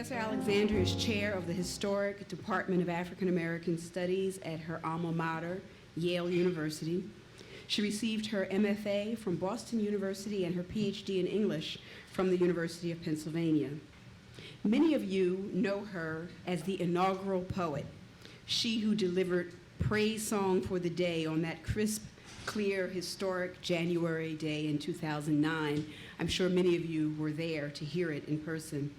Professor Alexander is chair of the Historic Department of African American Studies at her alma mater, Yale University. She received her MFA from Boston University and her PhD in English from the University of Pennsylvania. Many of you know her as the inaugural poet, she who delivered praise song for the day on that crisp, clear, historic January day in 2009. I'm sure many of you were there to hear it in person.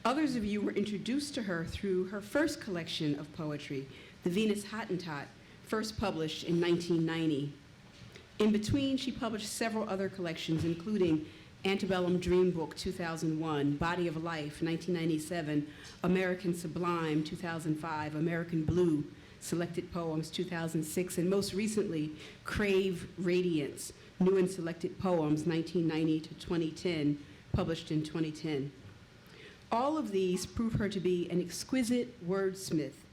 Others of you were introduced to her through her first collection of poetry, The Venus Hottentot, first published in 1990. In between, she published several other collections, including Antebellum Dream Book, 2001, Body of Life, 1997, American Sublime, 2005, American Blue, Selected Poems, 2006, and most recently, Crave Radiance, New and Selected Poems, 1990 to 2010, published in 2010. All of these prove her to be an exquisite wordsmith,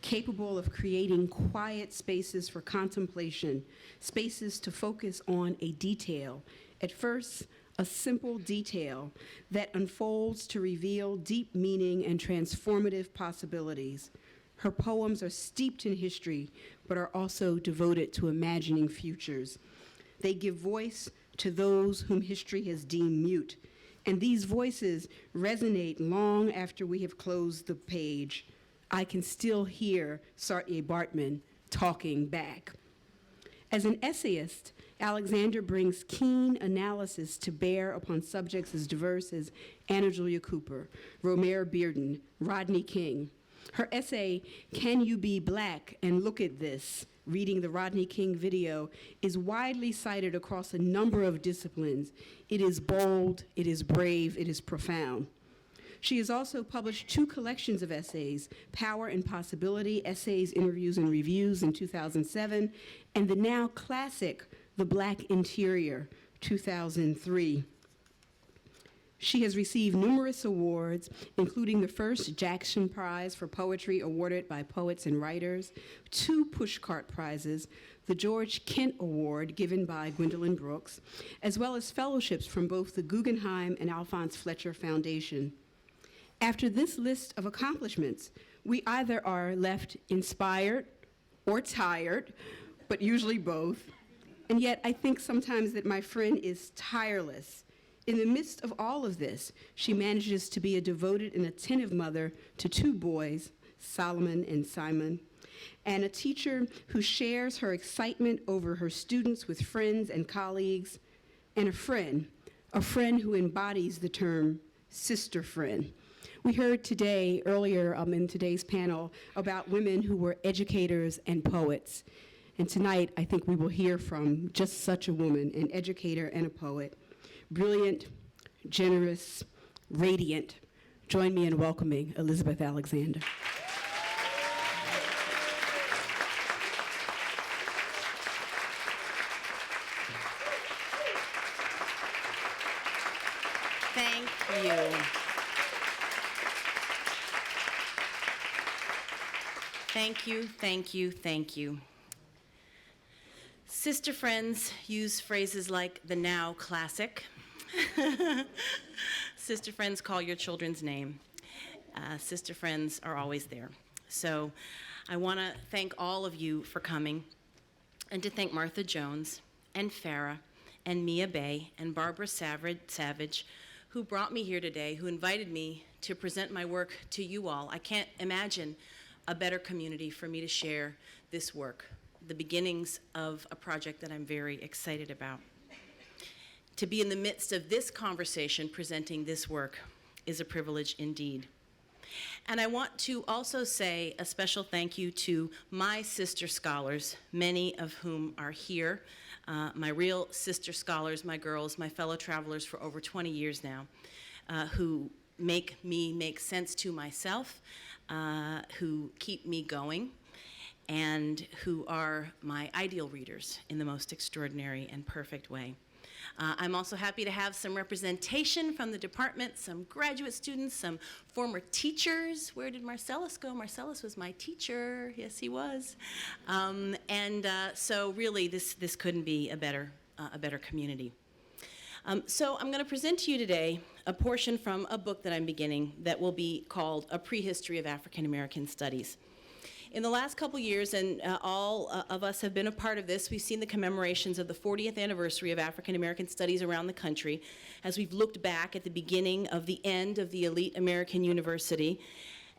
capable of creating quiet spaces for contemplation, spaces to focus on a detail. At first, a simple detail that unfolds to reveal deep meaning and transformative possibilities. Her poems are steeped in history, but are also devoted to imagining futures. They give voice to those whom history has deemed mute, and these voices resonate long after we have closed the page. I can still hear Saartjie Baartman talking back. As an essayist, Alexander brings keen analysis to bear upon subjects as diverse as Anna Julia Cooper, Romare Bearden, Rodney King. Her essay, Can You Be Black and Look at This? Reading the Rodney King video, is widely cited across a number of disciplines. It is bold, it is brave, it is profound. She has also published 2 collections of essays, Power and Possibility, Essays, Interviews, and Reviews in 2007, and the now classic, The Black Interior, 2003. She has received numerous awards, including the first Jackson Prize for Poetry awarded by Poets and Writers, 2 Pushcart Prizes, the George Kent Award given by Gwendolyn Brooks, as well as fellowships from both the Guggenheim and Alphonse Fletcher Foundation. After this list of accomplishments, we either are left inspired or tired, but usually both. And yet I think sometimes that my friend is tireless. In the midst of all of this, she manages to be a devoted and attentive mother to 2 boys, Solomon and Simon, and a teacher who shares her excitement over her students with friends and colleagues, and a friend who embodies the term sister friend. We heard today, earlier in today's panel, about women who were educators and poets. And tonight, I think we will hear from just such a woman, an educator and a poet. Brilliant, generous, radiant. Join me in welcoming Elizabeth Alexander. Thank you. Thank you, thank you, thank you. Sister friends use phrases like the now classic. Sister friends call your children's name. Sister friends are always there. So I want to thank all of you for coming, and to thank Martha Jones and Farah and Mia Bay and Barbara Savage, who brought me here today, who invited me to present my work to you all. I can't imagine a better community for me to share this work, the beginnings of a project that I'm very excited about. To be in the midst of this conversation presenting this work is a privilege indeed. And I want to also say a special thank you to my sister scholars, many of whom are here, my real sister scholars, my girls, my fellow travelers for over 20 years now, who make me make sense to myself, who keep me going, and who are my ideal readers in the most extraordinary and perfect way. I'm also happy to have some representation from the department, some graduate students, some former teachers. Where did Marcellus go? Marcellus was my teacher. Yes, he was. So really, this couldn't be a better community. So I'm going to present to you today a portion from a book that I'm beginning that will be called A Prehistory of African American Studies. In the last couple years, and all of us have been a part of this, we've seen the commemorations of the 40th anniversary of African American studies around the country as we've looked back at the beginning of the end of the elite American university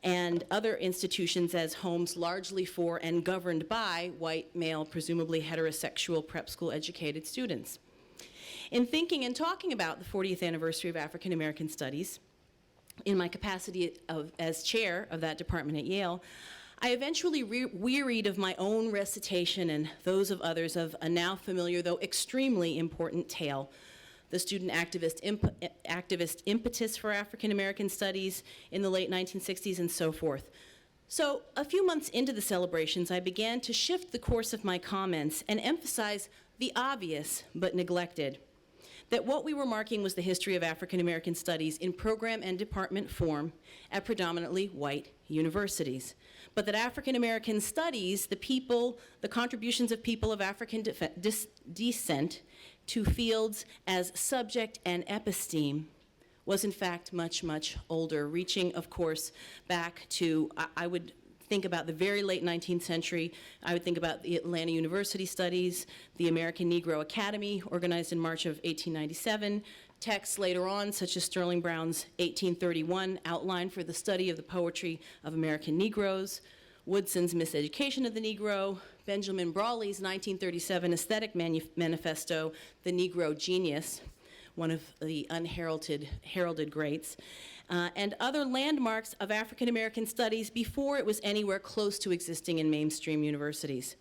and other institutions as homes largely for and governed by white, male, presumably heterosexual prep school educated students. In thinking and talking about the 40th anniversary of African American studies, in my capacity as chair of that department at Yale, I eventually wearied of my own recitation and those of others of a now familiar, though extremely important tale, the student activist impetus for African American studies in the late 1960s and so forth. So a few months into the celebrations, I began to shift the course of my comments and emphasize the obvious but neglected, that what we were marking was the history of African American studies in program and department form at predominantly white universities, but that African American studies, the contributions of people of African descent to fields as subject and episteme was in fact much, much older, reaching, of course, back to, I would think about the very late 19th century. I would think about the Atlanta University Studies, the American Negro Academy, organized in March of 1897, texts later on, such as Sterling Brown's 1831 Outline for the Study of the Poetry of American Negroes, Woodson's Miseducation of the Negro, Benjamin Brawley's 1937 Aesthetic Manifesto, The Negro Genius, one of the heralded greats, and other landmarks of African American studies before it was anywhere close to existing in mainstream universities.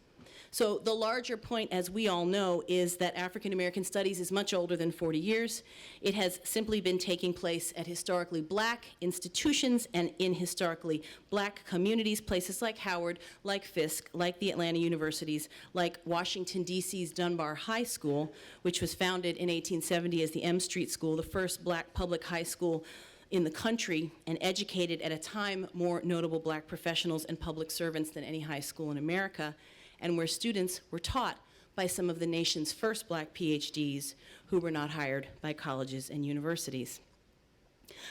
So the larger point, as we all know, is that African American studies is much older than 40 years. It has simply been taking place at historically black institutions and in historically black communities, places like Howard, like Fisk, like the Atlanta universities, like Washington, D.C.'s Dunbar High School, which was founded in 1870 as the M Street School, the first black public high school in the country, and educated at a time more notable black professionals and public servants than any high school in America, and where students were taught by some of the nation's first black PhDs who were not hired by colleges and universities.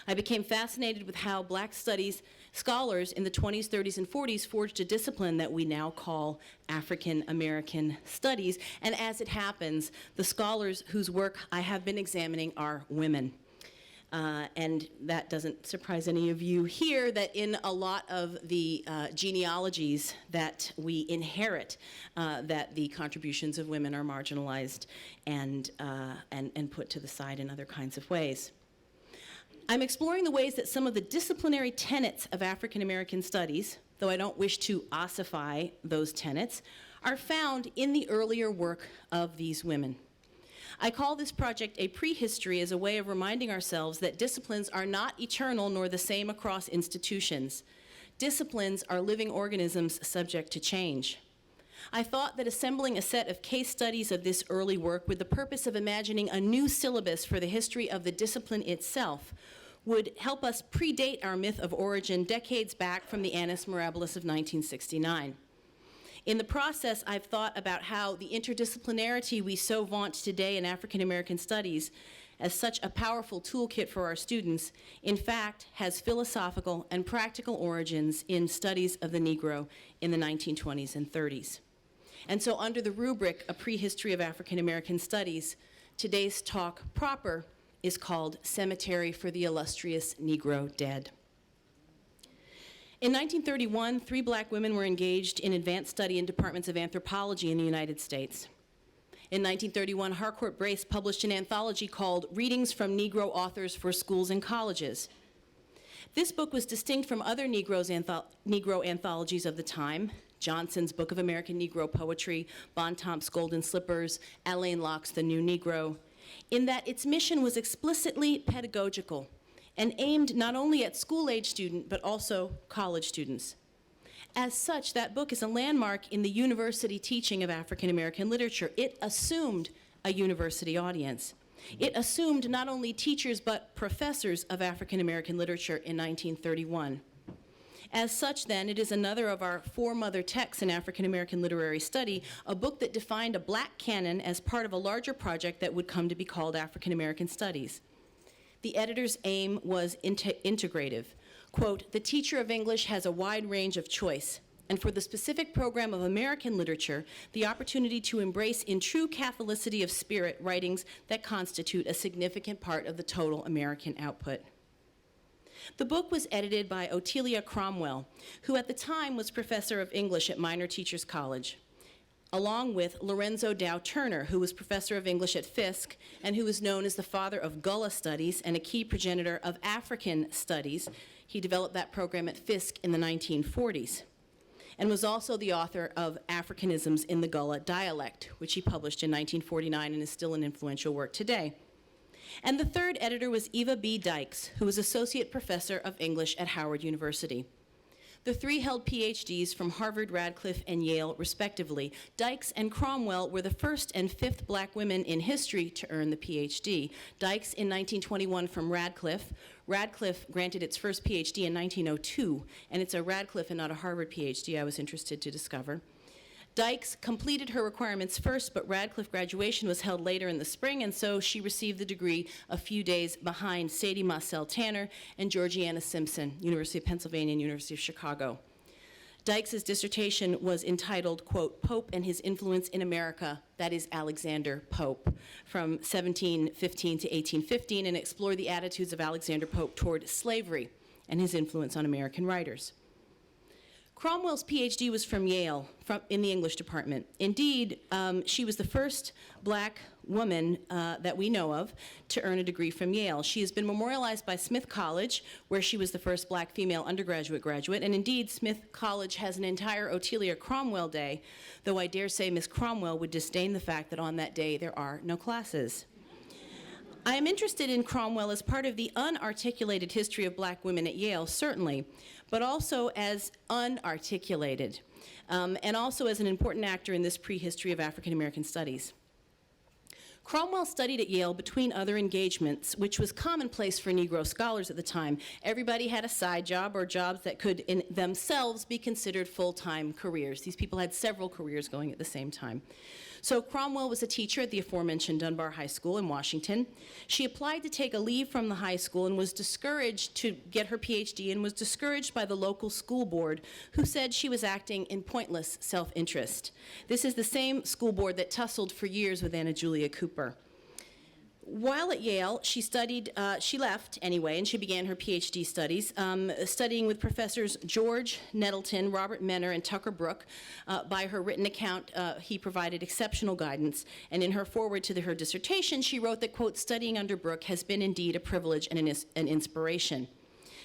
I became fascinated with how black studies scholars in the 20s, 30s, and 40s forged a discipline that we now call African American studies, and as it happens, the scholars whose work I have been examining are women. And that doesn't surprise any of you here that in a lot of the genealogies that we inherit, that the contributions of women are marginalized and put to the side in other kinds of ways. I'm exploring the ways that some of the disciplinary tenets of African American studies, though I don't wish to ossify those tenets, are found in the earlier work of these women. I call this project a prehistory as a way of reminding ourselves that disciplines are not eternal nor the same across institutions. Disciplines are living organisms subject to change. I thought that assembling a set of case studies of this early work with the purpose of imagining a new syllabus for the history of the discipline itself would help us predate our myth of origin decades back from the Annus Mirabilis of 1969. In the process, I've thought about how the interdisciplinarity we so vaunt today in African American studies as such a powerful toolkit for our students, in fact, has philosophical and practical origins in studies of the Negro in the 1920s and 30s. And so under the rubric, A Prehistory of African American Studies, today's talk proper is called Cemetery for the Illustrious Negro Dead. In 1931, 3 black women were engaged in advanced study in departments of anthropology in the United States. In 1931, Harcourt Brace published an anthology called Readings from Negro Authors for Schools and Colleges. This book was distinct from other Negro anthologies of the time, Johnson's Book of American Negro Poetry, Bontemps' Golden Slippers, Alain Locke's The New Negro, in that its mission was explicitly pedagogical and aimed not only at school-age students, but also college students. As such, that book is a landmark in the university teaching of African American literature. It assumed a university audience. It assumed not only teachers, but professors of African American literature in 1931. As such, then, it is another of our four mother texts in African American literary study, a book that defined a Black canon as part of a larger project that would come to be called African American Studies. The editor's aim was integrative. Quote, "The teacher of English has a wide range of choice, and for the specific program of American literature, the opportunity to embrace in true Catholicity of spirit writings that constitute a significant part of the total American output." The book was edited by Otia Cromwell, who at the time was professor of English at Minor Teachers College, along with Lorenzo Dow Turner, who was professor of English at Fisk and who is known as the father of Gullah studies and a key progenitor of African studies. He developed that program at Fisk in the 1940s and was also the author of Africanisms in the Gullah Dialect, which he published in 1949 and is still an influential work today. And the third editor was Eva B. Dykes, who was associate professor of English at Howard University. The three held PhDs from Harvard, Radcliffe, and Yale, respectively. Dykes and Cromwell were the first and fifth Black women in history to earn the PhD. Dykes in 1921 from Radcliffe. Radcliffe granted its first PhD in 1902, and it's a Radcliffe and not a Harvard PhD I was interested to discover. Dykes completed her requirements first, but Radcliffe graduation was held later in the spring, and so she received the degree a few days behind Sadie Mossell Tanner and Georgiana Simpson, University of Pennsylvania and University of Chicago. Dykes' dissertation was entitled, quote, "Pope and His Influence in America," that is Alexander Pope, from 1715 to 1815, and explored the attitudes of Alexander Pope toward slavery and his influence on American writers. Cromwell's PhD was from Yale, in the English department. Indeed, she was the first Black woman that we know of to earn a degree from Yale. She has been memorialized by Smith College, where she was the first Black female undergraduate graduate, and indeed, Smith College has an entire Otia Cromwell Day, though I dare say Miss Cromwell would disdain the fact that on that day there are no classes. I am interested in Cromwell as part of the unarticulated history of Black women at Yale, certainly, but also as unarticulated, and also as an important actor in this prehistory of African American studies. Cromwell studied at Yale between other engagements, which was commonplace for Negro scholars at the time. Everybody had a side job or jobs that could in themselves be considered full-time careers. These people had several careers going at the same time. So Cromwell was a teacher at the aforementioned Dunbar High School in Washington. She applied to take a leave from the high school and was discouraged to get her PhD and was discouraged by the local school board, who said she was acting in pointless self-interest. This is the same school board that tussled for years with Anna Julia Cooper. While at Yale, she left anyway, and she began her PhD studies, studying with professors George Nettleton, Robert Menner, and Tucker Brook. By her written account, he provided exceptional guidance, and in her foreword to her dissertation, she wrote that, quote, "Studying under Brook has been indeed a privilege and an inspiration."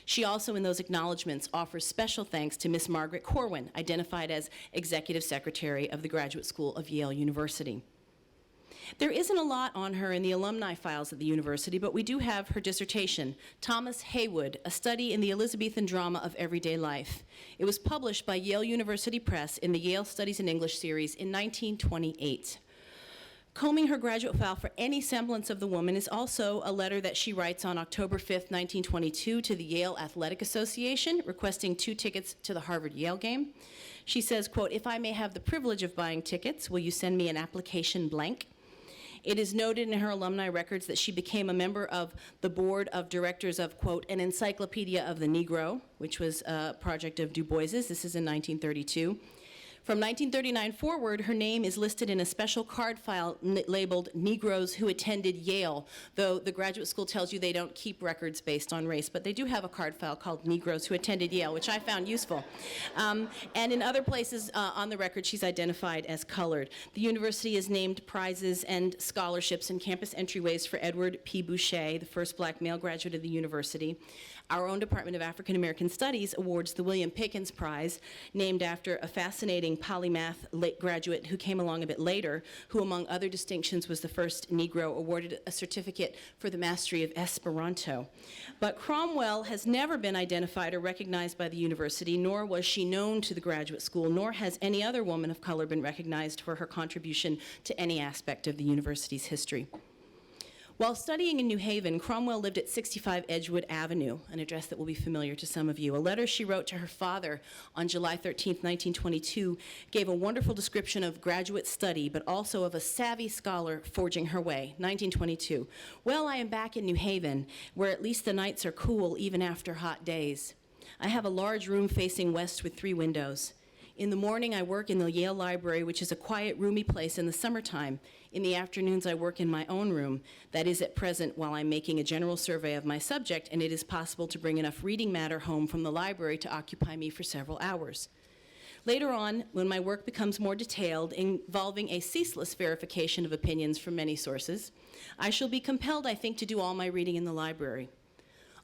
She also, in those acknowledgments, offers special thanks to Miss Margaret Corwin, identified as Executive Secretary of the Graduate School of Yale University. There isn't a lot on her in the alumni files at the university, but we do have her dissertation, Thomas Haywood, A Study in the Elizabethan Drama of Everyday Life. It was published by Yale University Press in the Yale Studies in English series in 1928. Combing her graduate file for any semblance of the woman is also a letter that she writes on October 5th, 1922 to the Yale Athletic Association, requesting 2 tickets to the Harvard-Yale game. She says, quote, "If I may have the privilege of buying tickets, will you send me an application blank?" It is noted in her alumni records that she became a member of the board of directors of, quote, an encyclopedia of the Negro, which was a project of Du Bois's. This is in 1932. From 1939 forward, her name is listed in a special card file labeled Negroes Who Attended Yale, though the graduate school tells you they don't keep records based on race, but they do have a card file called Negroes Who Attended Yale, which I found useful. And in other places on the record, she's identified as colored. The university has named prizes and scholarships and campus entryways for Edward P. Boucher, the first Black male graduate of the university. Our own Department of African American Studies awards the William Pickens Prize, named after a fascinating polymath graduate who came along a bit later, who among other distinctions was the first Negro awarded a certificate for the mastery of Esperanto. But Cromwell has never been identified or recognized by the university, nor was she known to the graduate school, nor has any other woman of color been recognized for her contribution to any aspect of the university's history. While studying in New Haven, Cromwell lived at 65 Edgewood Avenue, an address that will be familiar to some of you. A letter she wrote to her father on July 13, 1922, gave a wonderful description of graduate study, but also of a savvy scholar forging her way. 1922. Well, I am back in New Haven, where at least the nights are cool even after hot days. I have a large room facing west with 3 windows. In the morning, I work in the Yale Library, which is a quiet, roomy place in the summertime. In the afternoons, I work in my own room. That is at present while I'm making a general survey of my subject, and it is possible to bring enough reading matter home from the library to occupy me for several hours. Later on, when my work becomes more detailed, involving a ceaseless verification of opinions from many sources, I shall be compelled, I think, to do all my reading in the library.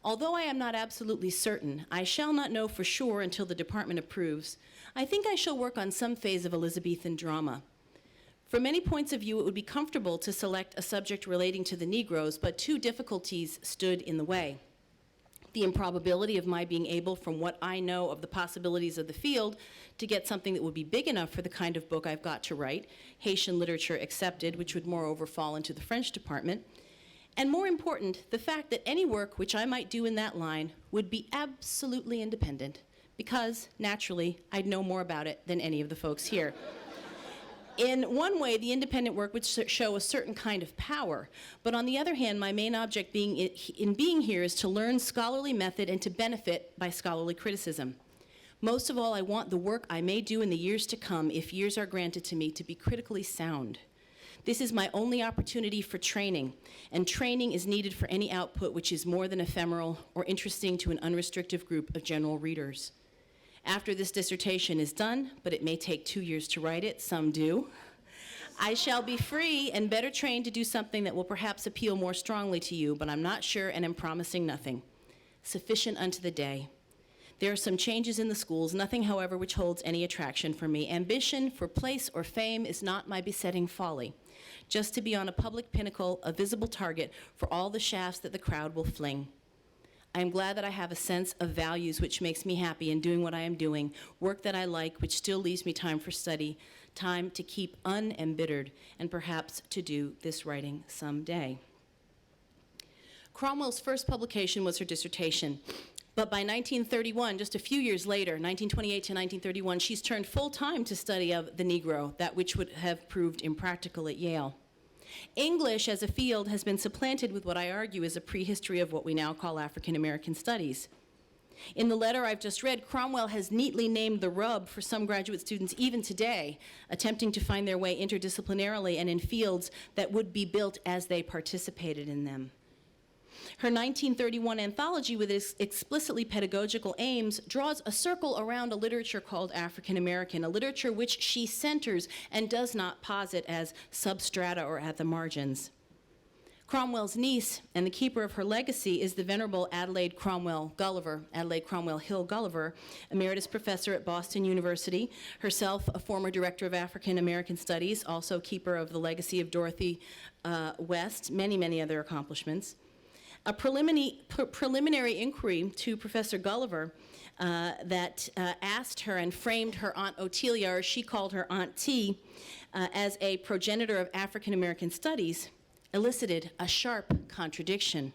Although I am not absolutely certain, I shall not know for sure until the department approves, I think I shall work on some phase of Elizabethan drama. From many points of view, it would be comfortable to select a subject relating to the Negroes, but 2 difficulties stood in the way. The improbability of my being able, from what I know of the possibilities of the field, to get something that would be big enough for the kind of book I've got to write, Haitian literature accepted, which would moreover fall into the French department. And more important, the fact that any work which I might do in that line would be absolutely independent, because, naturally, I'd know more about it than any of the folks here. In one way, the independent work would show a certain kind of power, but on the other hand, my main object in being here is to learn scholarly method and to benefit by scholarly criticism. Most of all, I want the work I may do in the years to come, if years are granted to me, to be critically sound. This is my only opportunity for training, and training is needed for any output which is more than ephemeral or interesting to an unrestricted group of general readers. After this dissertation is done, but it may take 2 years to write it, some do, I shall be free and better trained to do something that will perhaps appeal more strongly to you, but I'm not sure and am promising nothing. Sufficient unto the day. There are some changes in the schools, nothing, however, which holds any attraction for me. Ambition for place or fame is not my besetting folly. Just to be on a public pinnacle, a visible target for all the shafts that the crowd will fling. I am glad that I have a sense of values which makes me happy in doing what I am doing, work that I like, which still leaves me time for study, time to keep unembittered, and perhaps to do this writing someday. Cromwell's first publication was her dissertation, but by 1931, just a few years later, 1928 to 1931, she's turned full-time to study of the Negro, that which would have proved impractical at Yale. English as a field has been supplanted with what I argue is a prehistory of what we now call African American studies. In the letter I've just read, Cromwell has neatly named the rub for some graduate students even today, attempting to find their way interdisciplinarily and in fields that would be built as they participated in them. Her 1931 anthology, with its explicitly pedagogical aims, draws a circle around a literature called African American, a literature which she centers and does not posit as substrata or at the margins. Cromwell's niece and the keeper of her legacy is the Venerable Adelaide Cromwell Hill Gulliver, emeritus professor at Boston University, herself a former director of African American Studies, also keeper of the legacy of Dorothy West, many, many other accomplishments. A preliminary inquiry to Professor Gulliver that asked her and framed her Aunt Otia, or she called her Aunt T, as a progenitor of African American studies, elicited a sharp contradiction.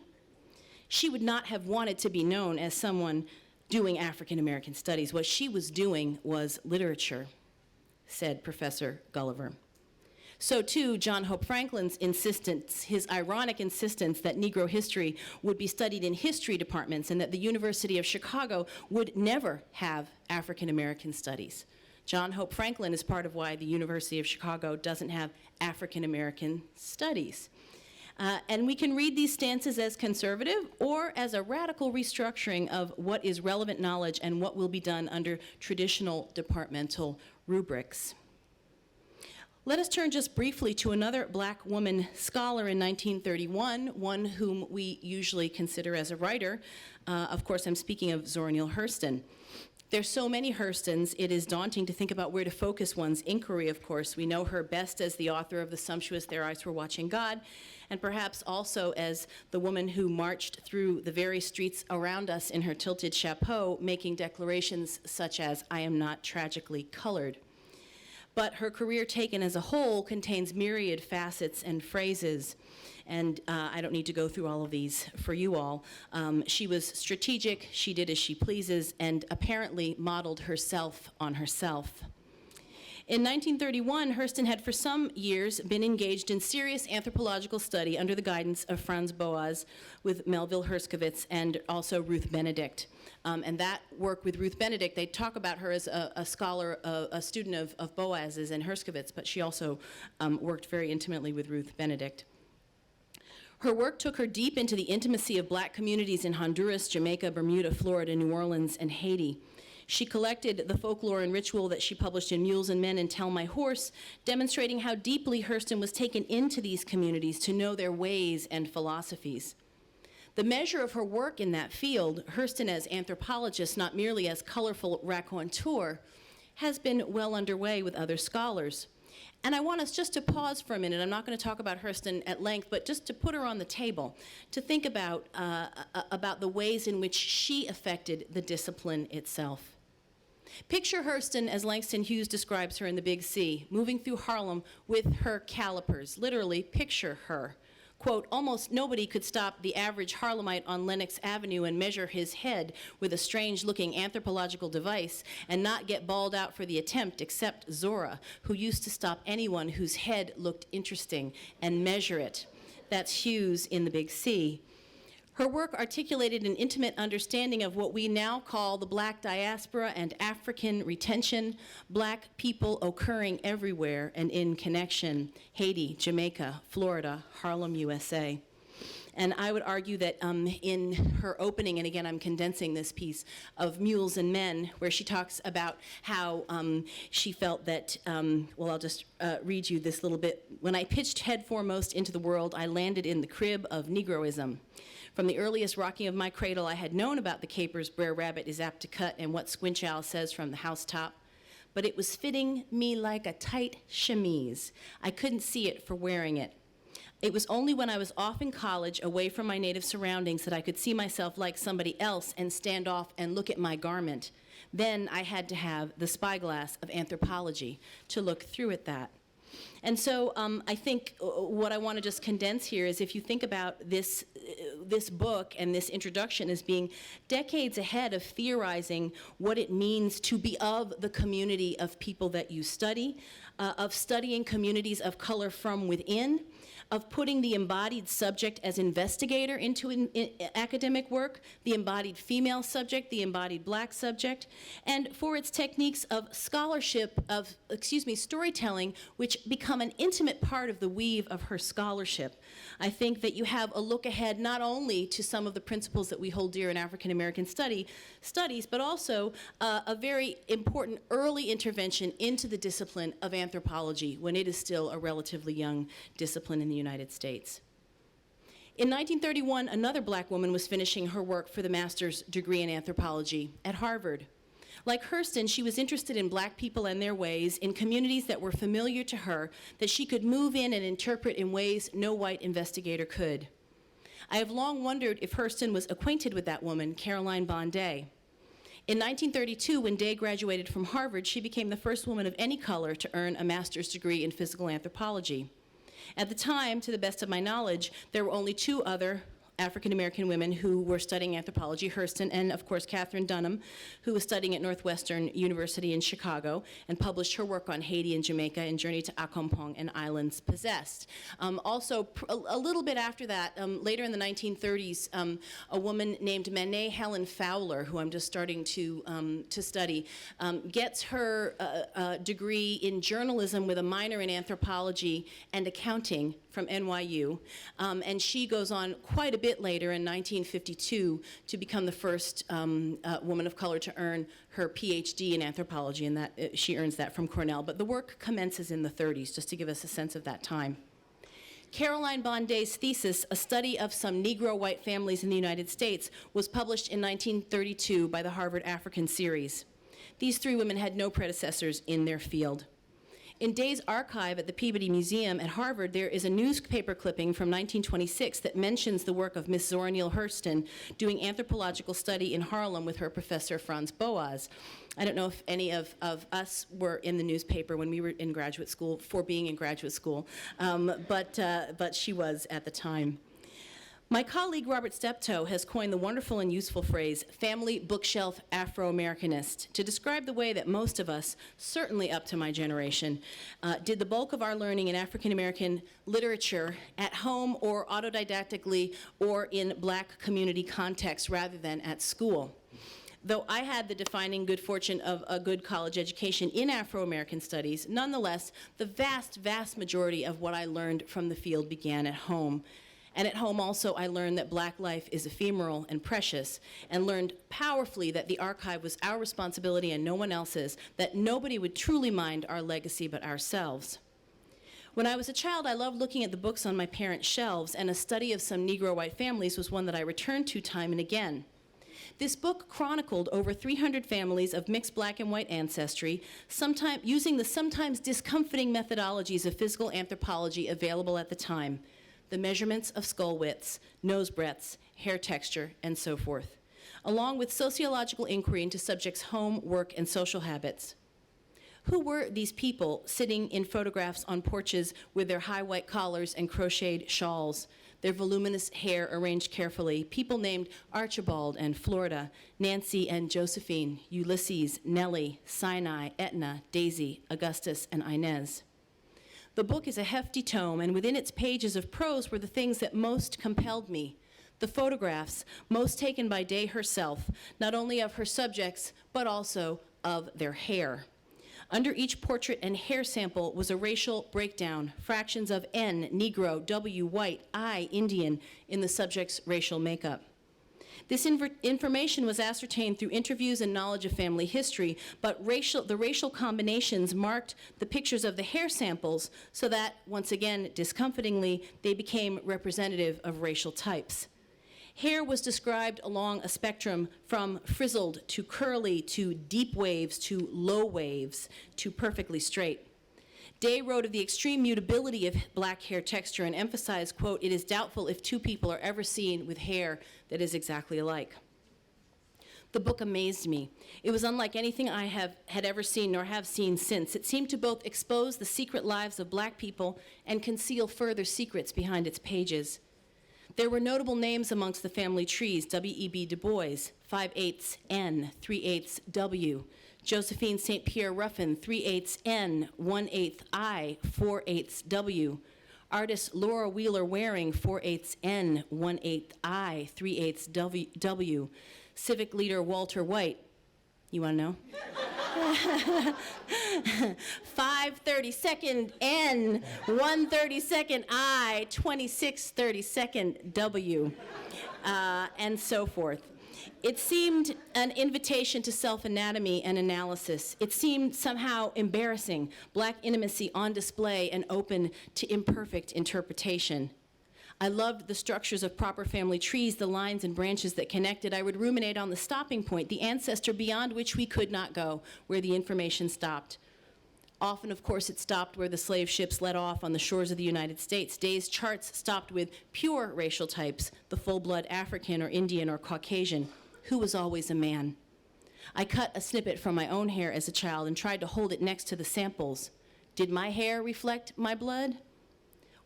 She would not have wanted to be known as someone doing African American studies. What she was doing was literature, said Professor Gulliver. So too, John Hope Franklin's insistence, his ironic insistence that Negro history would be studied in history departments and that the University of Chicago would never have African American studies. John Hope Franklin is part of why the University of Chicago doesn't have African American studies. And we can read these stances as conservative or as a radical restructuring of what is relevant knowledge and what will be done under traditional departmental rubrics. Let us turn just briefly to another black woman scholar in 1931, one whom we usually consider as a writer. Of course, I'm speaking of Zora Neale Hurston. There's so many Hurstons, it is daunting to think about where to focus one's inquiry, of course. We know her best as the author of The Sumptuous Their Eyes Were Watching God, and perhaps also as the woman who marched through the very streets around us in her tilted chapeau, making declarations such as, "I am not tragically colored." but her career taken as a whole contains myriad facets and phrases. And I don't need to go through all of these for you all. She was strategic, she did as she pleases, and apparently modeled herself on herself. In 1931, Hurston had for some years been engaged in serious anthropological study under the guidance of Franz Boas with Melville Herskovits and also Ruth Benedict. And that work with Ruth Benedict, they talk about her as a scholar, a student of Boas's and Herskovits, but she also worked very intimately with Ruth Benedict. Her work took her deep into the intimacy of black communities in Honduras, Jamaica, Bermuda, Florida, New Orleans, and Haiti. She collected the folklore and ritual that she published in Mules and Men and Tell My Horse, demonstrating how deeply Hurston was taken into these communities to know their ways and philosophies. The measure of her work in that field, Hurston as anthropologist, not merely as colorful raconteur, has been well underway with other scholars. And I want us just to pause for a minute. I'm not going to talk about Hurston at length, but just to put her on the table, to think about the ways in which she affected the discipline itself. Picture Hurston as Langston Hughes describes her in The Big C, moving through Harlem with her calipers. Literally, picture her. Quote, almost nobody could stop the average Harlemite on Lenox Avenue and measure his head with a strange-looking anthropological device and not get bawled out for the attempt, except Zora, who used to stop anyone whose head looked interesting and measure it. That's Hughes in The Big C. Her work articulated an intimate understanding of what we now call the Black diaspora and African retention, Black people occurring everywhere and in connection, Haiti, Jamaica, Florida, Harlem, USA. And I would argue that in her opening, and again I'm condensing this piece, of Mules and Men, where she talks about how she felt that, well, I'll just read you this little bit. When I pitched head foremost into the world, I landed in the crib of Negroism. From the earliest rocking of my cradle, I had known about the capers Brer Rabbit is apt to cut and what Squinch Owl says from the housetop, but it was fitting me like a tight chemise. I couldn't see it for wearing it. It was only when I was off in college, away from my native surroundings, that I could see myself like somebody else and stand off and look at my garment. Then I had to have the spyglass of anthropology to look through at that. And so I think what I want to just condense here is, if you think about this book and this introduction as being decades ahead of theorizing what it means to be of the community of people that you study, of studying communities of color from within, of putting the embodied subject as investigator into academic work, the embodied female subject, the embodied Black subject, and for its techniques of scholarship, storytelling, which become an intimate part of the weave of her scholarship. I think that you have a look ahead not only to some of the principles that we hold dear in African American studies, but also a very important early intervention into the discipline of anthropology when it is still a relatively young discipline in the United States. In 1931, another Black woman was finishing her work for the master's degree in anthropology at Harvard. Like Hurston, she was interested in Black people and their ways in communities that were familiar to her, that she could move in and interpret in ways no white investigator could. I have long wondered if Hurston was acquainted with that woman, Caroline Bonday. In 1932, when Day graduated from Harvard, she became the first woman of any color to earn a master's degree in physical anthropology. At the time, to the best of my knowledge, there were only two other African-American women who were studying anthropology, Hurston and, of course, Katherine Dunham, who was studying at Northwestern University in Chicago and published her work on Haiti and Jamaica in Journey to Accompong and Islands Possessed. Also, a little bit after that, later in the 1930s, a woman named Manet Helen Fowler, who I'm just starting to study, gets her degree in journalism with a minor in anthropology and accounting from NYU, and she goes on quite a bit later in 1952 to become the first woman of color to earn her PhD in anthropology, and that she earns that from Cornell. But the work commences in the 30s, just to give us a sense of that time. Caroline Bonday's thesis, A Study of Some Negro White Families in the United States, was published in 1932 by the Harvard African Series. These three women had no predecessors in their field. In Day's archive at the Peabody Museum at Harvard, there is a newspaper clipping from 1926 that mentions the work of Miss Zora Neale Hurston doing anthropological study in Harlem with her professor Franz Boas. I don't know if any of us were in the newspaper when we were in graduate school for being in graduate school, but she was at the time. My colleague Robert Steptoe has coined the wonderful and useful phrase, family bookshelf Afro-Americanist, to describe the way that most of us, certainly up to my generation, did the bulk of our learning in African-American literature at home or autodidactically or in Black community contexts rather than at school. Though I had the defining good fortune of a good college education in Afro-American studies, nonetheless, the vast, vast majority of what I learned from the field began at home. And at home also, I learned that Black life is ephemeral and precious, and learned powerfully that the archive was our responsibility and no one else's, that nobody would truly mind our legacy but ourselves. When I was a child, I loved looking at the books on my parents' shelves, and a study of some Negro white families was one that I returned to time and again. This book chronicled over 300 families of mixed Black and white ancestry, using the sometimes discomforting methodologies of physical anthropology available at the time, the measurements of skull widths, nose breadths, hair texture, and so forth, along with sociological inquiry into subjects' home, work, and social habits. Who were these people sitting in photographs on porches with their high white collars and crocheted shawls, their voluminous hair arranged carefully, people named Archibald and Florida, Nancy and Josephine, Ulysses, Nellie, Sinai, Etna, Daisy, Augustus, and Inez? The book is a hefty tome, and within its pages of prose were the things that most compelled me. The photographs, most taken by Day herself, not only of her subjects, but also of their hair. Under each portrait and hair sample was a racial breakdown, fractions of N, Negro, W, white, I, Indian, in the subject's racial makeup. This information was ascertained through interviews and knowledge of family history, but the racial combinations marked the pictures of the hair samples so that, once again, discomfortingly, they became representative of racial types. Hair was described along a spectrum from frizzled to curly to deep waves to low waves to perfectly straight. Day wrote of the extreme mutability of Black hair texture and emphasized, quote, "It is doubtful if two people are ever seen with hair that is exactly alike." The book amazed me. It was unlike anything I had ever seen nor have seen since. It seemed to both expose the secret lives of Black people and conceal further secrets behind its pages. There were notable names amongst the family trees: W.E.B. Du Bois, 5/8 N, 3/8 W, Josephine St. Pierre Ruffin, 3/8 N, 1/8 I, 4/8 W, artist Laura Wheeler Waring, 4/8 N, 1/8 I, 3/8 W, civic leader Walter White. You want to know? 5/32 N, 1/32 I, 26/32 W, and so forth. It seemed an invitation to self-anatomy and analysis. It seemed somehow embarrassing, Black intimacy on display and open to imperfect interpretation. I loved the structures of proper family trees, the lines and branches that connected. I would ruminate on the stopping point, the ancestor beyond which we could not go, where the information stopped. Often, of course, it stopped where the slave ships let off on the shores of the United States. Day's charts stopped with pure racial types, the full-blood African or Indian or Caucasian, who was always a man. I cut a snippet from my own hair as a child and tried to hold it next to the samples. Did my hair reflect my blood?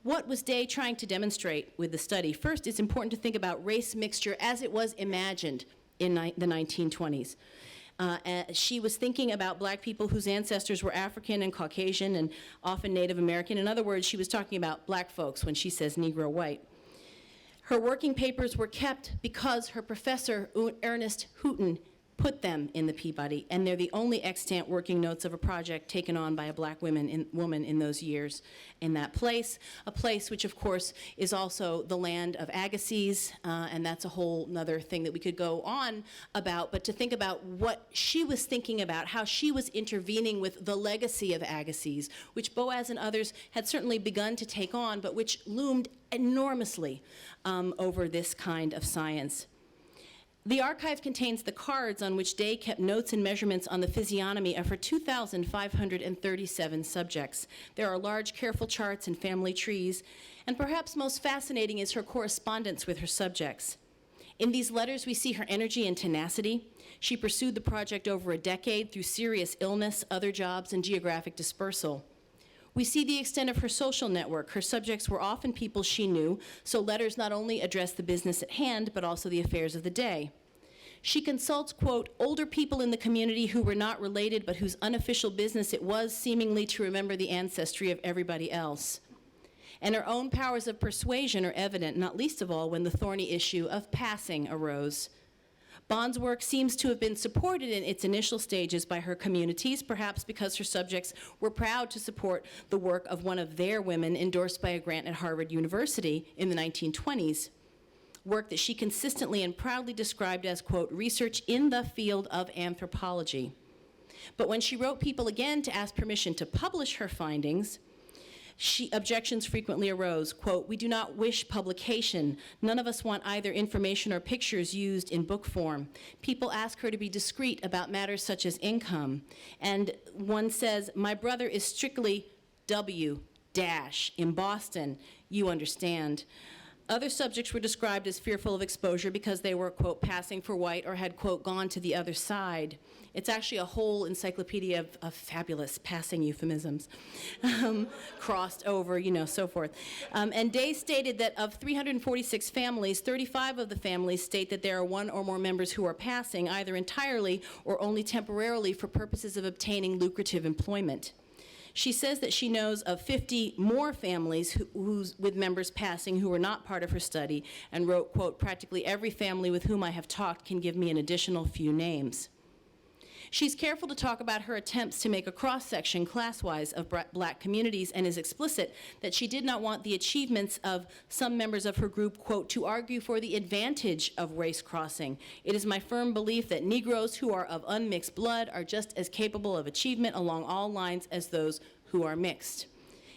What was Day trying to demonstrate with the study? First, it's important to think about race mixture as it was imagined in the 1920s. She was thinking about Black people whose ancestors were African and Caucasian and often Native American. In other words, she was talking about Black folks when she says Negro white. Her working papers were kept because her professor, Ernest Houghton, put them in the Peabody, and they're the only extant working notes of a project taken on by a Black woman in those years in that place, a place which, of course, is also the land of Agassiz, and that's a whole nother thing that we could go on about, but to think about what she was thinking about, how she was intervening with the legacy of Agassiz, which Boaz and others had certainly begun to take on, but which loomed enormously over this kind of science. The archive contains the cards on which Day kept notes and measurements on the physiognomy of her 2,537 subjects. There are large, careful charts and family trees, and perhaps most fascinating is her correspondence with her subjects. In these letters, we see her energy and tenacity. She pursued the project over a decade through serious illness, other jobs, and geographic dispersal. We see the extent of her social network. Her subjects were often people she knew, so letters not only address the business at hand, but also the affairs of the day. She consults, quote, older people in the community who were not related, but whose unofficial business it was seemingly to remember the ancestry of everybody else. And her own powers of persuasion are evident, not least of all when the thorny issue of passing arose. Bond's work seems to have been supported in its initial stages by her communities, perhaps because her subjects were proud to support the work of one of their women endorsed by a grant at Harvard University in the 1920s, work that she consistently and proudly described as, quote, research in the field of anthropology. But when she wrote people again to ask permission to publish her findings, objections frequently arose, quote, we do not wish publication. None of us want either information or pictures used in book form. People ask her to be discreet about matters such as income. And one says, my brother is strictly W dash in Boston. You understand. Other subjects were described as fearful of exposure because they were, quote, passing for white or had, quote, gone to the other side. It's actually a whole encyclopedia of fabulous passing euphemisms, crossed over, so forth. And Day stated that of 346 families, 35 of the families state that there are one or more members who are passing, either entirely or only temporarily for purposes of obtaining lucrative employment. She says that she knows of 50 more families with members passing who were not part of her study, and wrote, quote, practically every family with whom I have talked can give me an additional few names. She's careful to talk about her attempts to make a cross-section class-wise of Black communities, and is explicit that she did not want the achievements of some members of her group, quote, to argue for the advantage of race crossing. It is my firm belief that Negroes who are of unmixed blood are just as capable of achievement along all lines as those who are mixed.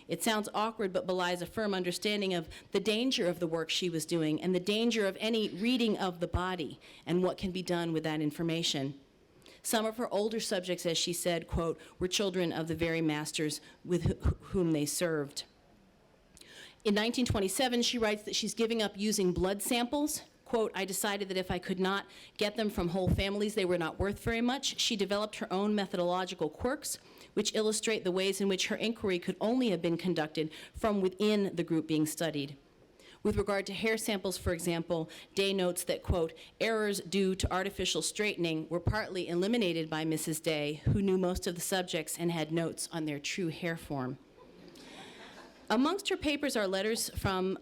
It sounds awkward, but belies a firm understanding of the danger of the work she was doing and the danger of any reading of the body and what can be done with that information. Some of her older subjects, as she said, quote, were children of the very masters with whom they served. In 1927, she writes that she's giving up using blood samples. Quote, I decided that if I could not get them from whole families, they were not worth very much. She developed her own methodological quirks, which illustrate the ways in which her inquiry could only have been conducted from within the group being studied. With regard to hair samples, for example, Day notes that, quote, errors due to artificial straightening were partly eliminated by Mrs. Day, who knew most of the subjects and had notes on their true hair form. Amongst her papers are letters from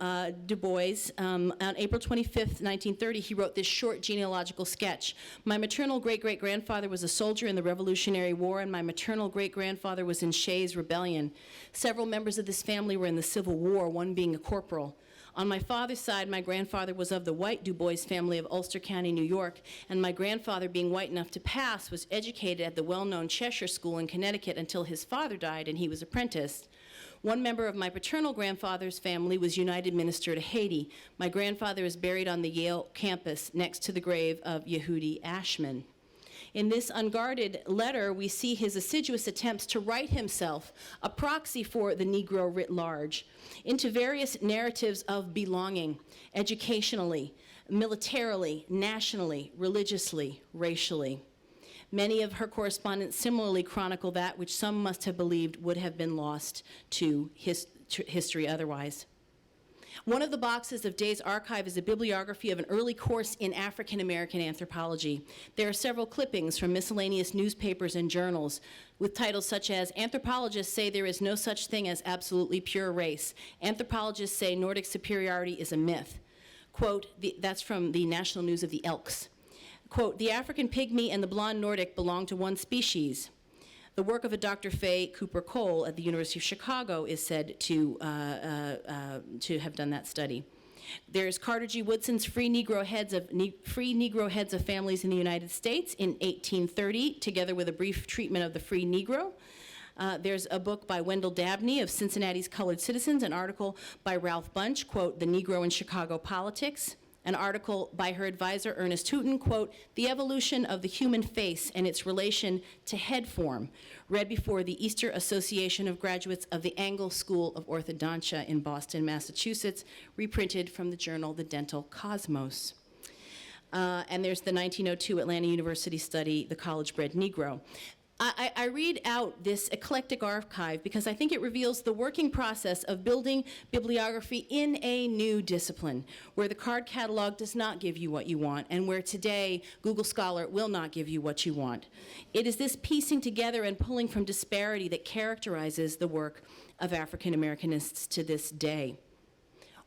Du Bois. On April 25th, 1930, he wrote this short genealogical sketch. My maternal great-great-grandfather was a soldier in the Revolutionary War, and my maternal great-grandfather was in Shays' Rebellion. Several members of this family were in the Civil War, one being a corporal. On my father's side, my grandfather was of the white Du Bois family of Ulster County, New York, and my grandfather, being white enough to pass, was educated at the well-known Cheshire School in Connecticut until his father died and he was apprenticed. One member of my paternal grandfather's family was United Minister to Haiti. My grandfather is buried on the Yale campus next to the grave of Yehudi Ashman. In this unguarded letter, we see his assiduous attempts to write himself a proxy for the Negro writ large into various narratives of belonging, educationally, militarily, nationally, religiously, racially. Many of her correspondents similarly chronicle that which some must have believed would have been lost to history otherwise. One of the boxes of Day's archive is a bibliography of an early course in African American anthropology. There are several clippings from miscellaneous newspapers and journals with titles such as, Anthropologists say there is no such thing as absolutely pure race. Anthropologists say Nordic superiority is a myth. Quote, that's from the National News of the Elks. Quote, the African pygmy and the blonde Nordic belong to one species. The work of a Dr. Fay Cooper Cole at the University of Chicago is said to have done that study. There's Carter G. Woodson's Free Negro Heads of Families in the United States in 1830, together with a brief treatment of the free Negro. There's a book by Wendell Dabney of Cincinnati's Colored Citizens, an article by Ralph Bunch, quote, The Negro in Chicago Politics. An article by her advisor, Ernest Houghton, quote, The Evolution of the Human Face and Its Relation to Head Form, read before the Easter Association of Graduates of the Angle School of Orthodontia in Boston, Massachusetts, reprinted from the journal The Dental Cosmos. And there's the 1902 Atlanta University study, The College-Bred Negro. I read out this eclectic archive because I think it reveals the working process of building bibliography in a new discipline, where the card catalog does not give you what you want, and where today Google Scholar will not give you what you want. It is this piecing together and pulling from disparity that characterizes the work of African Americanists to this day.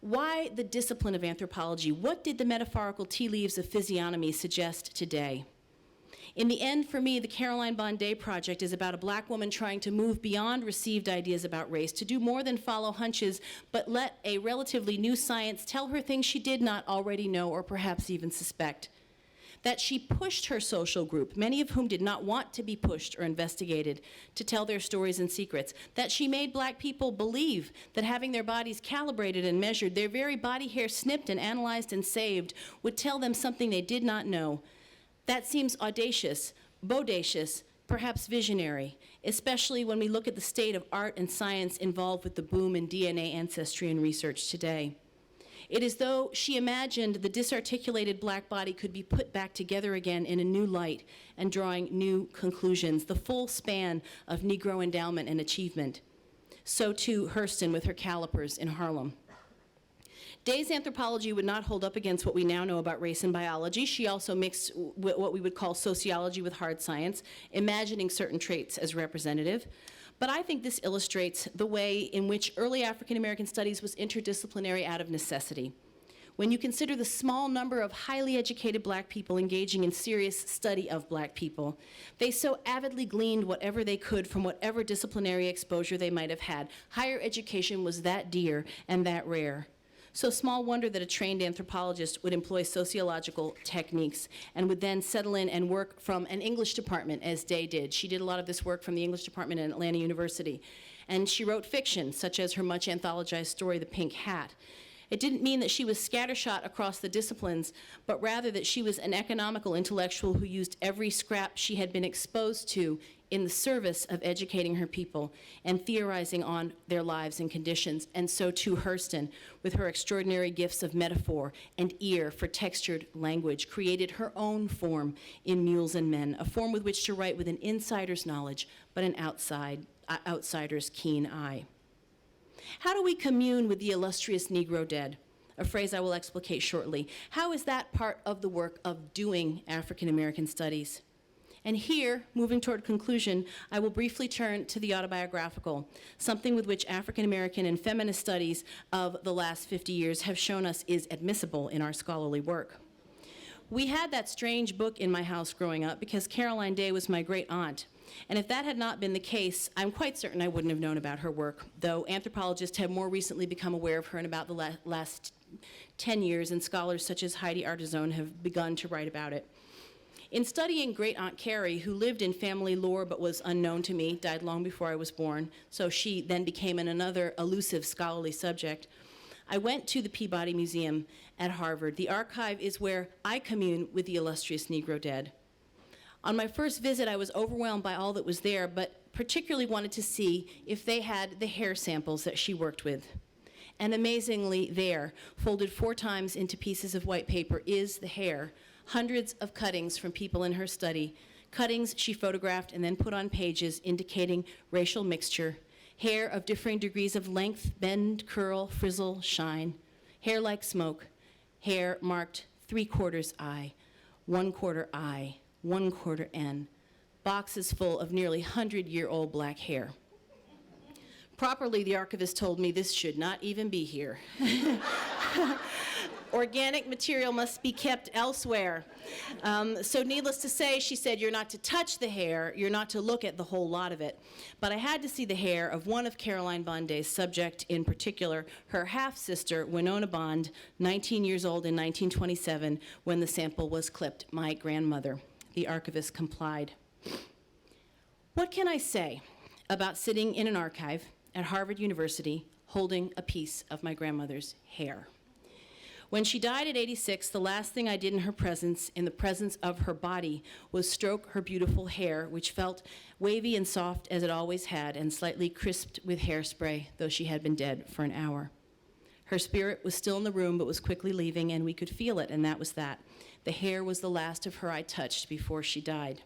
Why the discipline of anthropology? What did the metaphorical tea leaves of physiognomy suggest today? In the end, for me, the Caroline Bonday Project is about a black woman trying to move beyond received ideas about race, to do more than follow hunches, but let a relatively new science tell her things she did not already know or perhaps even suspect. That she pushed her social group, many of whom did not want to be pushed or investigated, to tell their stories and secrets. That she made black people believe that having their bodies calibrated and measured, their very body hair snipped and analyzed and saved, would tell them something they did not know. That seems audacious, bodacious, perhaps visionary, especially when we look at the state of art and science involved with the boom in DNA ancestry and research today. It is though she imagined the disarticulated black body could be put back together again in a new light and drawing new conclusions, the full span of Negro endowment and achievement. So too Hurston with her calipers in Harlem. Day's anthropology would not hold up against what we now know about race and biology. She also mixed what we would call sociology with hard science, imagining certain traits as representative. But I think this illustrates the way in which early African American studies was interdisciplinary out of necessity. When you consider the small number of highly educated black people engaging in serious study of black people, they so avidly gleaned whatever they could from whatever disciplinary exposure they might have had. Higher education was that dear and that rare. So small wonder that a trained anthropologist would employ sociological techniques and would then settle in and work from an English department, as Day did. She did a lot of this work from the English department at Atlanta University. And she wrote fiction, such as her much anthologized story, The Pink Hat. It didn't mean that she was scattershot across the disciplines, but rather that she was an economical intellectual who used every scrap she had been exposed to in the service of educating her people and theorizing on their lives and conditions. And so too Hurston, with her extraordinary gifts of metaphor and ear for textured language, created her own form in Mules and Men, a form with which to write with an insider's knowledge, but an outsider's keen eye. How do we commune with the illustrious Negro dead? A phrase I will explicate shortly. How is that part of the work of doing African American studies? And here, moving toward conclusion, I will briefly turn to the autobiographical, something with which African American and feminist studies of the last 50 years have shown us is admissible in our scholarly work. We had that strange book in my house growing up because Caroline Day was my great aunt. And if that had not been the case, I'm quite certain I wouldn't have known about her work, though anthropologists have more recently become aware of her in about the last 10 years, and scholars such as Heidi Artizone have begun to write about it. In studying Great Aunt Carrie, who lived in family lore but was unknown to me, died long before I was born, so she then became another elusive scholarly subject, I went to the Peabody Museum at Harvard. The archive is where I commune with the illustrious Negro dead. On my first visit, I was overwhelmed by all that was there, but particularly wanted to see if they had the hair samples that she worked with. And amazingly there, folded 4 times into pieces of white paper, is the hair. Hundreds of cuttings from people in her study, cuttings she photographed and then put on pages indicating racial mixture, hair of differing degrees of length, bend, curl, frizzle, shine, hair like smoke, hair marked 3/4 I, 1/4 I, 1/4 N, boxes full of nearly 100-year-old black hair. Properly, the archivist told me this should not even be here. Organic material must be kept elsewhere. So needless to say, she said, you're not to touch the hair, you're not to look at the whole lot of it. But I had to see the hair of one of Caroline Bonday's subject in particular, her half-sister, Winona Bond, 19 years old in 1927, when the sample was clipped, my grandmother. The archivist complied. What can I say about sitting in an archive at Harvard University holding a piece of my grandmother's hair? When she died at 86, the last thing I did in her presence, in the presence of her body, was stroke her beautiful hair, which felt wavy and soft as it always had, and slightly crisped with hairspray, though she had been dead for an hour. Her spirit was still in the room, but was quickly leaving, and we could feel it, and that was that. The hair was the last of her I touched before she died.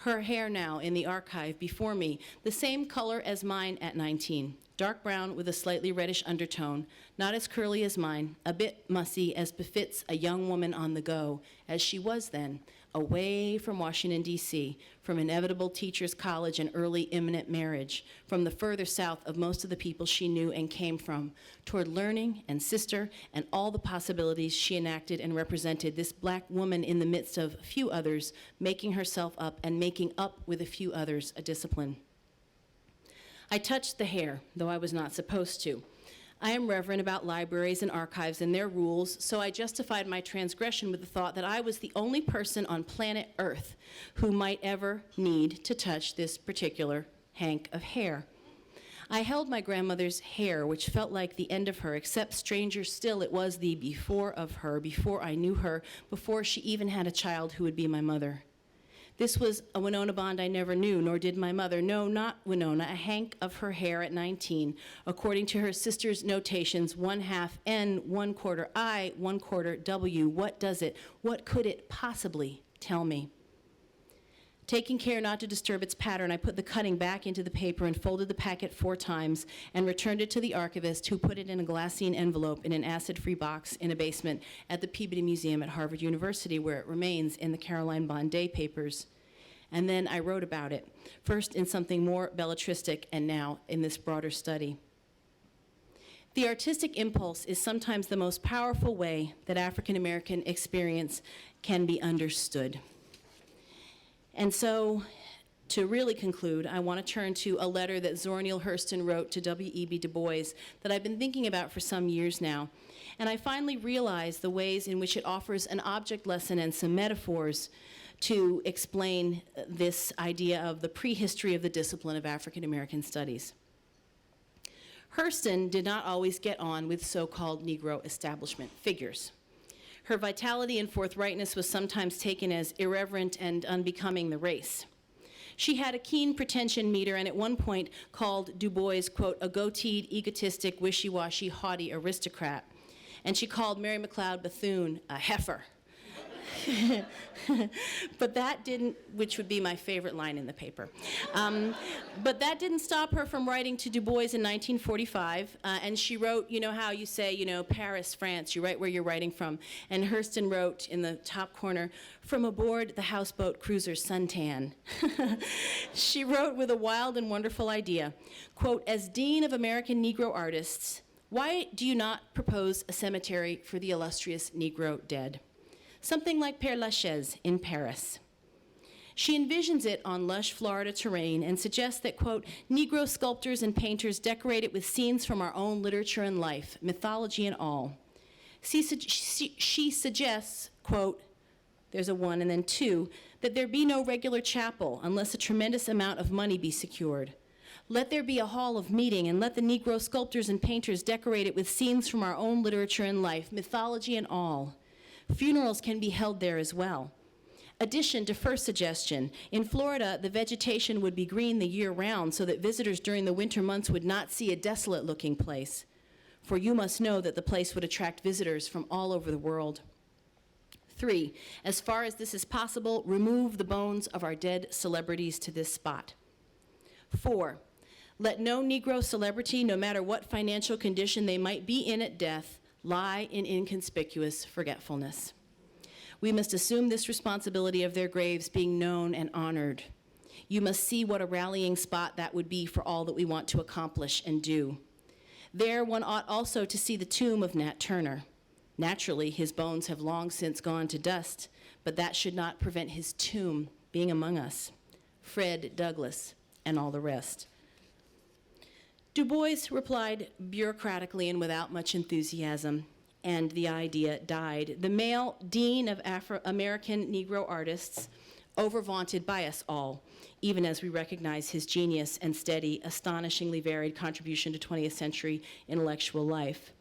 Her hair now in the archive before me, the same color as mine at 19, dark brown with a slightly reddish undertone, not as curly as mine, a bit mussy as befits a young woman on the go, as she was then, away from Washington, D.C., from inevitable teachers' college and early imminent marriage, from the further south of most of the people she knew and came from, toward learning and sister and all the possibilities she enacted and represented, this black woman in the midst of few others, making herself up and making up with a few others a discipline. I touched the hair, though I was not supposed to. I am reverent about libraries and archives and their rules, so I justified my transgression with the thought that I was the only person on planet Earth who might ever need to touch this particular hank of hair. I held my grandmother's hair, which felt like the end of her, except stranger still, it was the before of her, before I knew her, before she even had a child who would be my mother. This was a Winona Bond I never knew, nor did my mother. No, not Winona, a hank of her hair at 19, according to her sister's notations, 1/2 N, 1/4 I, 1/4 W. What does it? What could it possibly tell me? Taking care not to disturb its pattern, I put the cutting back into the paper and folded the packet 4 times and returned it to the archivist, who put it in a glassine envelope in an acid-free box in a basement at the Peabody Museum at Harvard University, where it remains in the Caroline Bond Day papers. And then I wrote about it, first in something more belletristic and now in this broader study. The artistic impulse is sometimes the most powerful way that African American experience can be understood. And so, to really conclude, I want to turn to a letter that Zora Neale Hurston wrote to W.E.B. Du Bois that I've been thinking about for some years now. And I finally realized the ways in which it offers an object lesson and some metaphors to explain this idea of the prehistory of the discipline of African American studies. Hurston did not always get on with so-called Negro establishment figures. Her vitality and forthrightness was sometimes taken as irreverent and unbecoming the race. She had a keen pretension meter and at one point called Du Bois, quote, a goateed, egotistic, wishy-washy, haughty aristocrat. And she called Mary McLeod Bethune a heifer. But that didn't, which would be my favorite line in the paper. But that didn't stop her from writing to Du Bois in 1945. And she wrote, you know how you say, you know, Paris, France, you write where you're writing from. And Hurston wrote in the top corner, from aboard the houseboat cruiser Suntan. She wrote with a wild and wonderful idea, quote, as Dean of American Negro Artists, why do you not propose a cemetery for the illustrious Negro dead? Something like Père Lachaise in Paris. She envisions it on lush Florida terrain and suggests that, quote, Negro sculptors and painters decorate it with scenes from our own literature and life, mythology and all. She suggests, quote, there's a 1 and then 2, that there be no regular chapel unless a tremendous amount of money be secured. Let there be a hall of meeting and let the Negro sculptors and painters decorate it with scenes from our own literature and life, mythology and all. Funerals can be held there as well. Addition to first suggestion, in Florida, the vegetation would be green the year round so that visitors during the winter months would not see a desolate-looking place. For you must know that the place would attract visitors from all over the world. 3, as far as this is possible, remove the bones of our dead celebrities to this spot. 4, let no Negro celebrity, no matter what financial condition they might be in at death, lie in inconspicuous forgetfulness. We must assume this responsibility of their graves being known and honored. You must see what a rallying spot that would be for all that we want to accomplish and do. There, one ought also to see the tomb of Nat Turner. Naturally, his bones have long since gone to dust, but that should not prevent his tomb being among us. Fred Douglass, and all the rest. Du Bois replied bureaucratically and without much enthusiasm, and the idea died. The male dean of American Negro artists, over-vaunted by us all, even as we recognize his genius and steady, astonishingly varied contribution to 20th century intellectual life,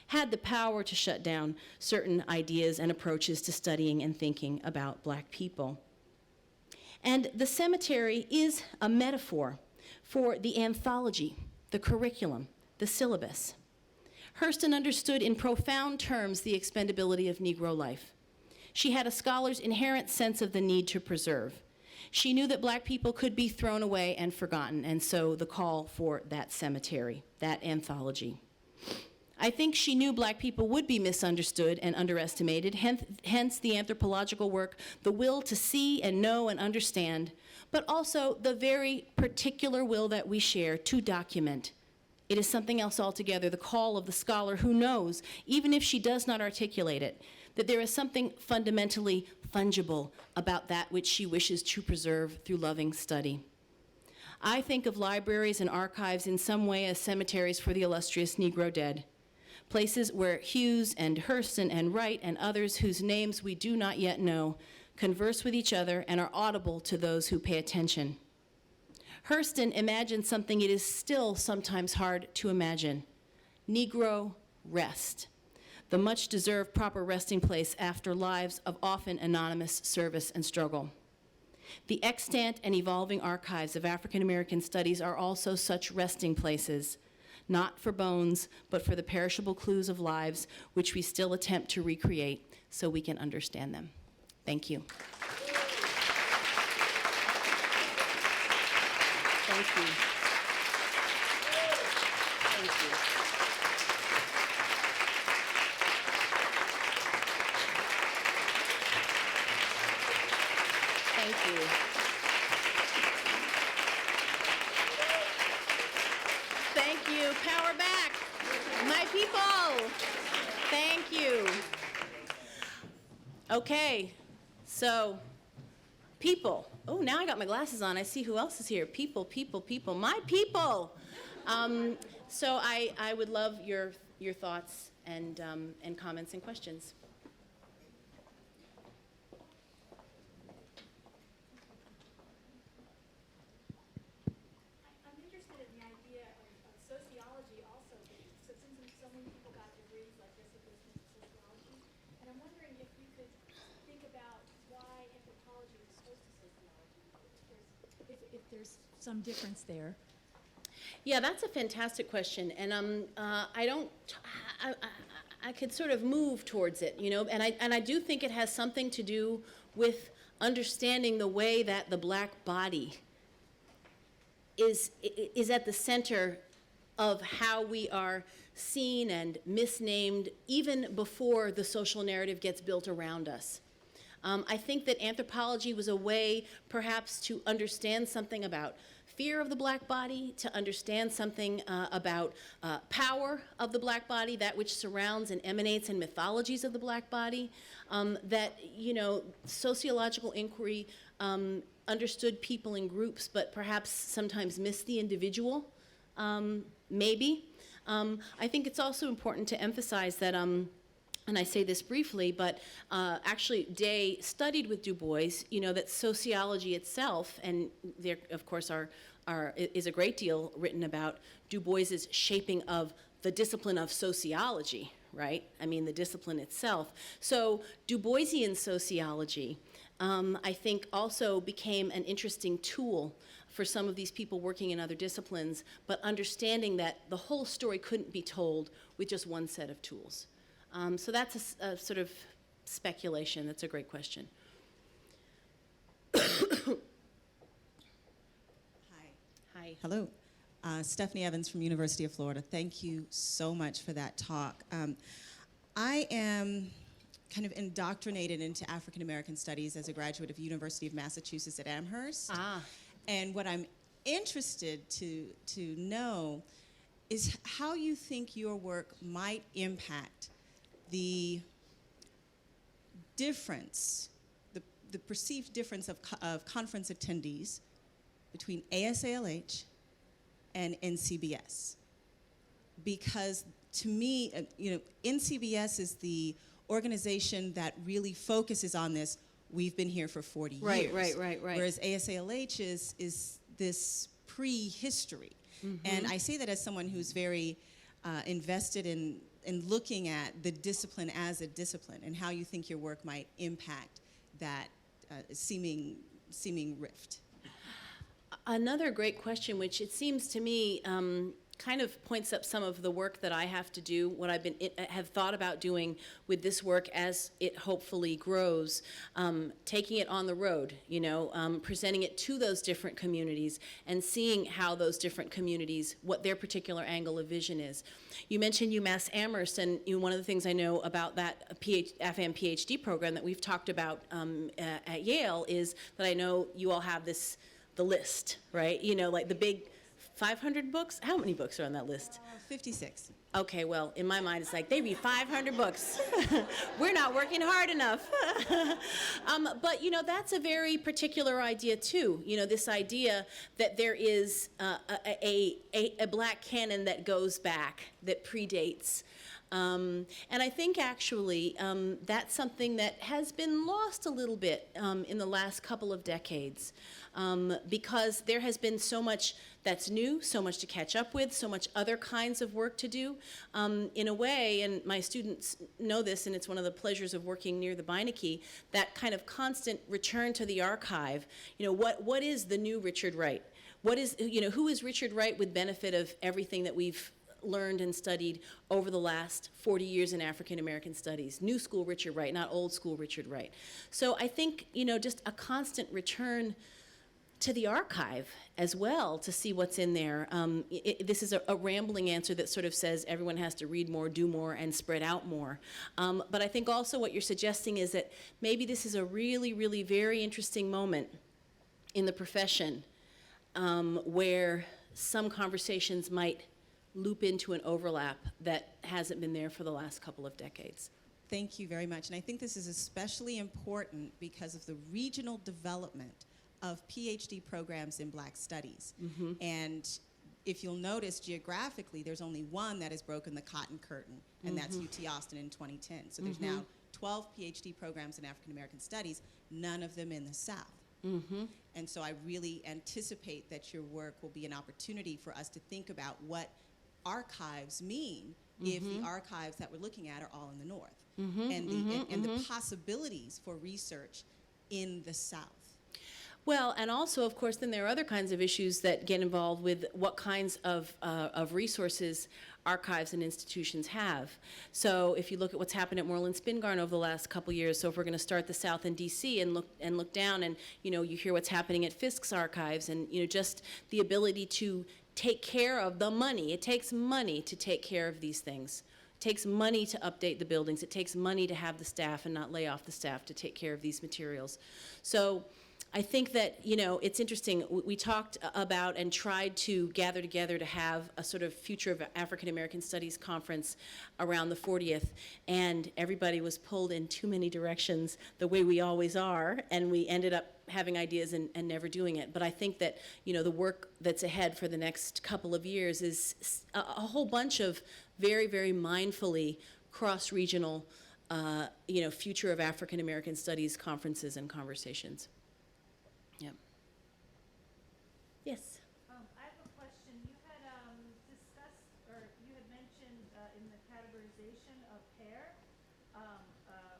had the power to shut down certain ideas and approaches to studying and thinking about Black people. And the cemetery is a metaphor for the anthology, the curriculum, the syllabus. Hurston understood in profound terms the expendability of Negro life. She had a scholar's inherent sense of the need to preserve. She knew that Black people could be thrown away and forgotten, and so the call for that cemetery, that anthology. I think she knew Black people would be misunderstood and underestimated, hence the anthropological work, the will to see and know and understand, but also the very particular will that we share to document. It is something else altogether, the call of the scholar who knows, even if she does not articulate it, that there is something fundamentally fungible about that which she wishes to preserve through loving study. I think of libraries and archives in some way as cemeteries for the illustrious Negro dead, places where Hughes and Hurston and Wright and others whose names we do not yet know converse with each other and are audible to those who pay attention. Hurston imagined something it is still sometimes hard to imagine: Negro rest, the much-deserved proper resting place after lives of often anonymous service and struggle. The extant and evolving archives of African American studies are also such resting places, not for bones, but for the perishable clues of lives which we still attempt to recreate so we can understand them. Thank you. Thank you. Thank you. Thank you. Thank you. Power back. My people. Thank you. Okay. So, people. Oh, now I got my glasses on. I see who else is here. People, people, people. My people. So I would love your thoughts and comments and questions. I'm interested in the idea of sociology also, so since so many people got degrees like this in sociology, and I'm wondering if you could think about why anthropology is opposed to sociology, if there's some difference there. Yeah, that's a fantastic question, and I could sort of move towards it, you know, and I do think it has something to do with understanding the way that the Black body is at the center of how we are seen and misnamed even before the social narrative gets built around us. I think that anthropology was a way perhaps to understand something about fear of the Black body, to understand something about power of the Black body, that which surrounds and emanates in mythologies of the Black body, that, you know, sociological inquiry understood people in groups, but perhaps sometimes missed the individual, maybe. I think it's also important to emphasize that, and I say this briefly, but actually Day studied with Du Bois, you know, that sociology itself, and there, of course, is a great deal written about Du Bois's shaping of the discipline of sociology, right? I mean, the discipline itself. So Du Boisian sociology, I think, also became an interesting tool for some of these people working in other disciplines, but understanding that the whole story couldn't be told with just one set of tools. So that's a sort of speculation. That's a great question. Hi. Hi. Hello. Stephanie Evans from University of Florida. Thank you so much for that talk. I am kind of indoctrinated into African American studies as a graduate of University of Massachusetts at Amherst. And what I'm interested to know is how you think your work might impact the difference, the perceived difference of conference attendees between ASALH and NCBS. Because to me, you know, NCBS is the organization that really focuses on this. We've been here for 40 years. Right. Whereas ASALH is this prehistory. Mm-hmm. And I say that as someone who's very invested in looking at the discipline as a discipline and how you think your work might impact that seeming rift. Another great question, which it seems to me kind of points up some of the work that I have to do, what I've have thought about doing with this work as it hopefully grows, taking it on the road, presenting it to those different communities and seeing how those different communities, what their particular angle of vision is. You mentioned UMass Amherst, and one of the things I know about that AFAM PhD program that we've talked about at Yale is that I know you all have the list, right? Like the big 500 books? How many books are on that list? 56. Okay, well, in my mind, it's like, they read 500 books. We're not working hard enough. But, that's a very particular idea, too. This idea that there is a black canon that goes back, that predates. And I think, actually, that's something that has been lost a little bit in the last couple of decades. Because there has been so much that's new, so much to catch up with, so much other kinds of work to do. In a way, and my students know this, and it's one of the pleasures of working near the Beinecke, that kind of constant return to the archive. What is the new Richard Wright? Who is Richard Wright with benefit of everything that we've learned and studied over the last 40 years in African American studies? New school Richard Wright, not old school Richard Wright. So I think, just a constant return to the archive as well to see what's in there. This is a rambling answer that sort of says everyone has to read more, do more, and spread out more. But I think also what you're suggesting is that maybe this is a really, really very interesting moment in the profession where some conversations might loop into an overlap that hasn't been there for the last couple of decades. Thank you very much. And I think this is especially important because of the regional development of PhD programs in Black studies. Mm-hmm. And if you'll notice, geographically, there's only one that has broken the cotton curtain, and that's UT Austin in 2010. So there's now 12 PhD programs in African American studies, none of them in the South. And so I really anticipate that your work will be an opportunity for us to think about what archives mean if the archives that we're looking at are all in the North, and the possibilities for research in the South. Well, and also, of course, then there are other kinds of issues that get involved with what kinds of resources archives and institutions have. So if you look at what's happened at Moreland Spingarn over the last couple years, so if we're going to start the South in D.C. and look down, and you hear what's happening at Fisk's archives, and just the ability to take care of the money. It takes money to take care of these things. It takes money to update the buildings. It takes money to have the staff and not lay off the staff to take care of these materials. So I think that, it's interesting. We talked about and tried to gather together to have a sort of Future of African American Studies conference around the 40th, and everybody was pulled in too many directions, the way we always are, and we ended up having ideas and never doing it. But I think that, the work that's ahead for the next couple of years is a whole bunch of very, very mindfully cross-regional, Future of African American Studies conferences and conversations. Yeah. Yes. I have a question. You had discussed, or you had mentioned in the categorization of hair,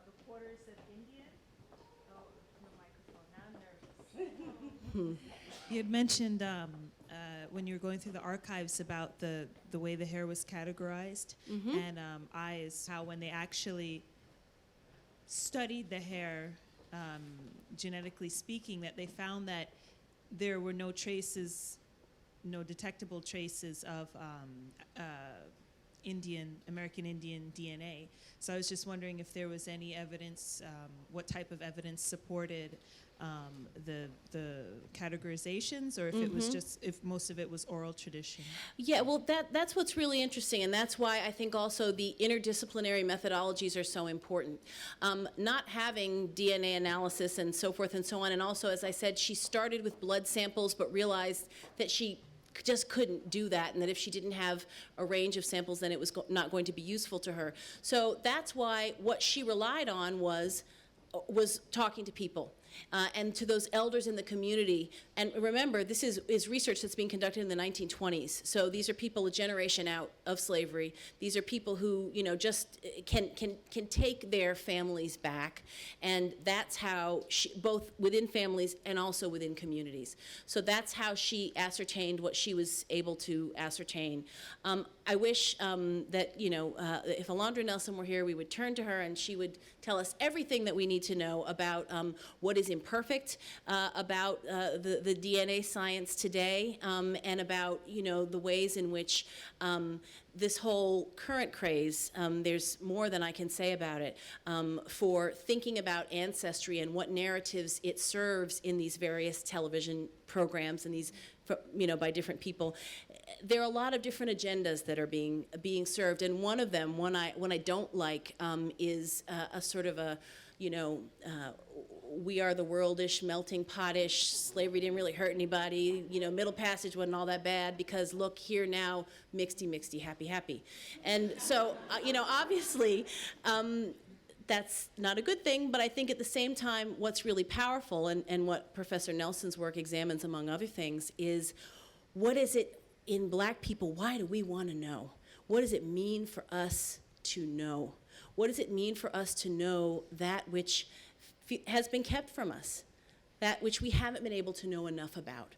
reporters of Indian. Oh, the microphone. Now I'm nervous. You had mentioned when you were going through the archives about the way the hair was categorized, and IRAAS, how when they actually studied the hair, genetically speaking, that they found that there were no traces, no detectable traces of American Indian DNA. So I was just wondering if there was any evidence, what type of evidence supported the categorizations, or if it was just, if most of it was oral tradition. Yeah, well, that's what's really interesting, and that's why I think also the interdisciplinary methodologies are so important. Not having DNA analysis and so forth and so on, and also, as I said, she started with blood samples but realized that she just couldn't do that, and that if she didn't have a range of samples, then it was not going to be useful to her. So that's why what she relied on was talking to people. and to those elders in the community. And remember, this is research that's being conducted in the 1920s. So these are people a generation out of slavery. These are people who, just can take their families back. And that's how both within families and also within communities. So that's how she ascertained what she was able to ascertain. I wish that, if Alondra Nelson were here, we would turn to her and she would tell us everything that we need to know about what is imperfect about the DNA science today, and about the ways in which this whole current craze, there's more than I can say about it, for thinking about ancestry and what narratives it serves in these various television programs and these, by different people. There are a lot of different agendas that are being served, and one of them, one I don't like, is a sort of a, we are the worldish, melting potish, slavery didn't really hurt anybody, Middle Passage wasn't all that bad because look here now, mixty, happy. And so, obviously, that's not a good thing, but I think at the same time, what's really powerful and what Professor Nelson's work examines, among other things, is what is it in Black people, why do we want to know? What does it mean for us to know? What does it mean for us to know that which has been kept from us, that which we haven't been able to know enough about?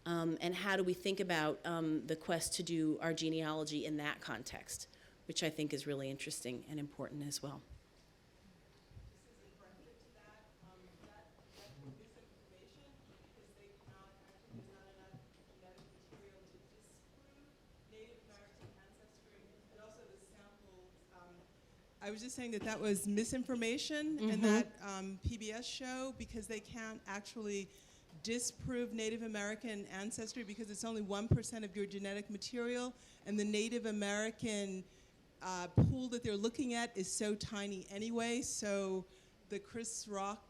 And how do we think about the quest to do our genealogy in that context, which I think is really interesting and important as well. I was just saying that was misinformation in that PBS show, because they can't actually disprove Native American ancestry because it's only 1% of your genetic material, and the Native American pool that they're looking at is so tiny anyway. So the Chris Rock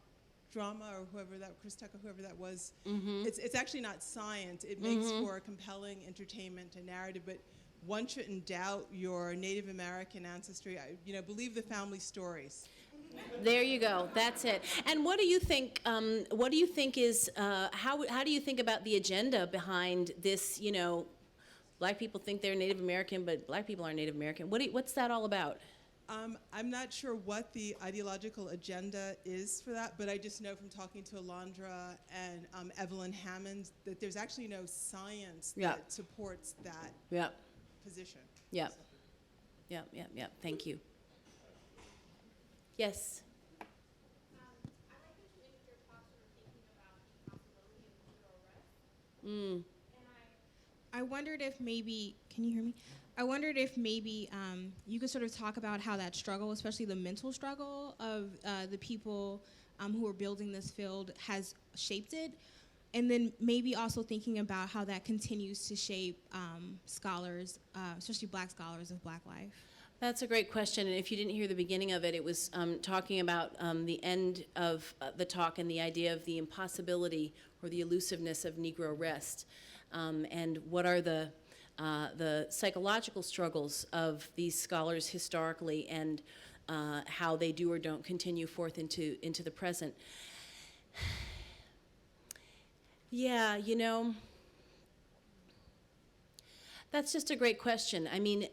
drama, or Chris Tucker, whoever that was, it's actually not science. It makes for a compelling entertainment and narrative, but one shouldn't doubt your Native American ancestry. Believe the family stories. There you go. That's it. And what do you think? What do you think is? How do you think about the agenda behind this? Black people think they're Native American, but Black people aren't Native American. What's that all about? I'm not sure what the ideological agenda is for that, but I just know from talking to Alondra and Evelyn Hammond that there's actually no science that supports that position. Yeah. Yeah. Thank you. Yes. I like that you ended your talk sort of thinking about the possibility of literal arrest. And I wondered if maybe, can you hear me? I wondered if maybe you could sort of talk about how that struggle, especially the mental struggle of the people who are building this field, has shaped it. And then maybe also thinking about how that continues to shape scholars, especially Black scholars of Black life. That's a great question, and if you didn't hear the beginning of it, it was talking about the end of the talk and the idea of the impossibility or the elusiveness of Negro rest, and what are the psychological struggles of these scholars historically, and how they do or don't continue forth into the present. Yeah, that's just a great question. I mean,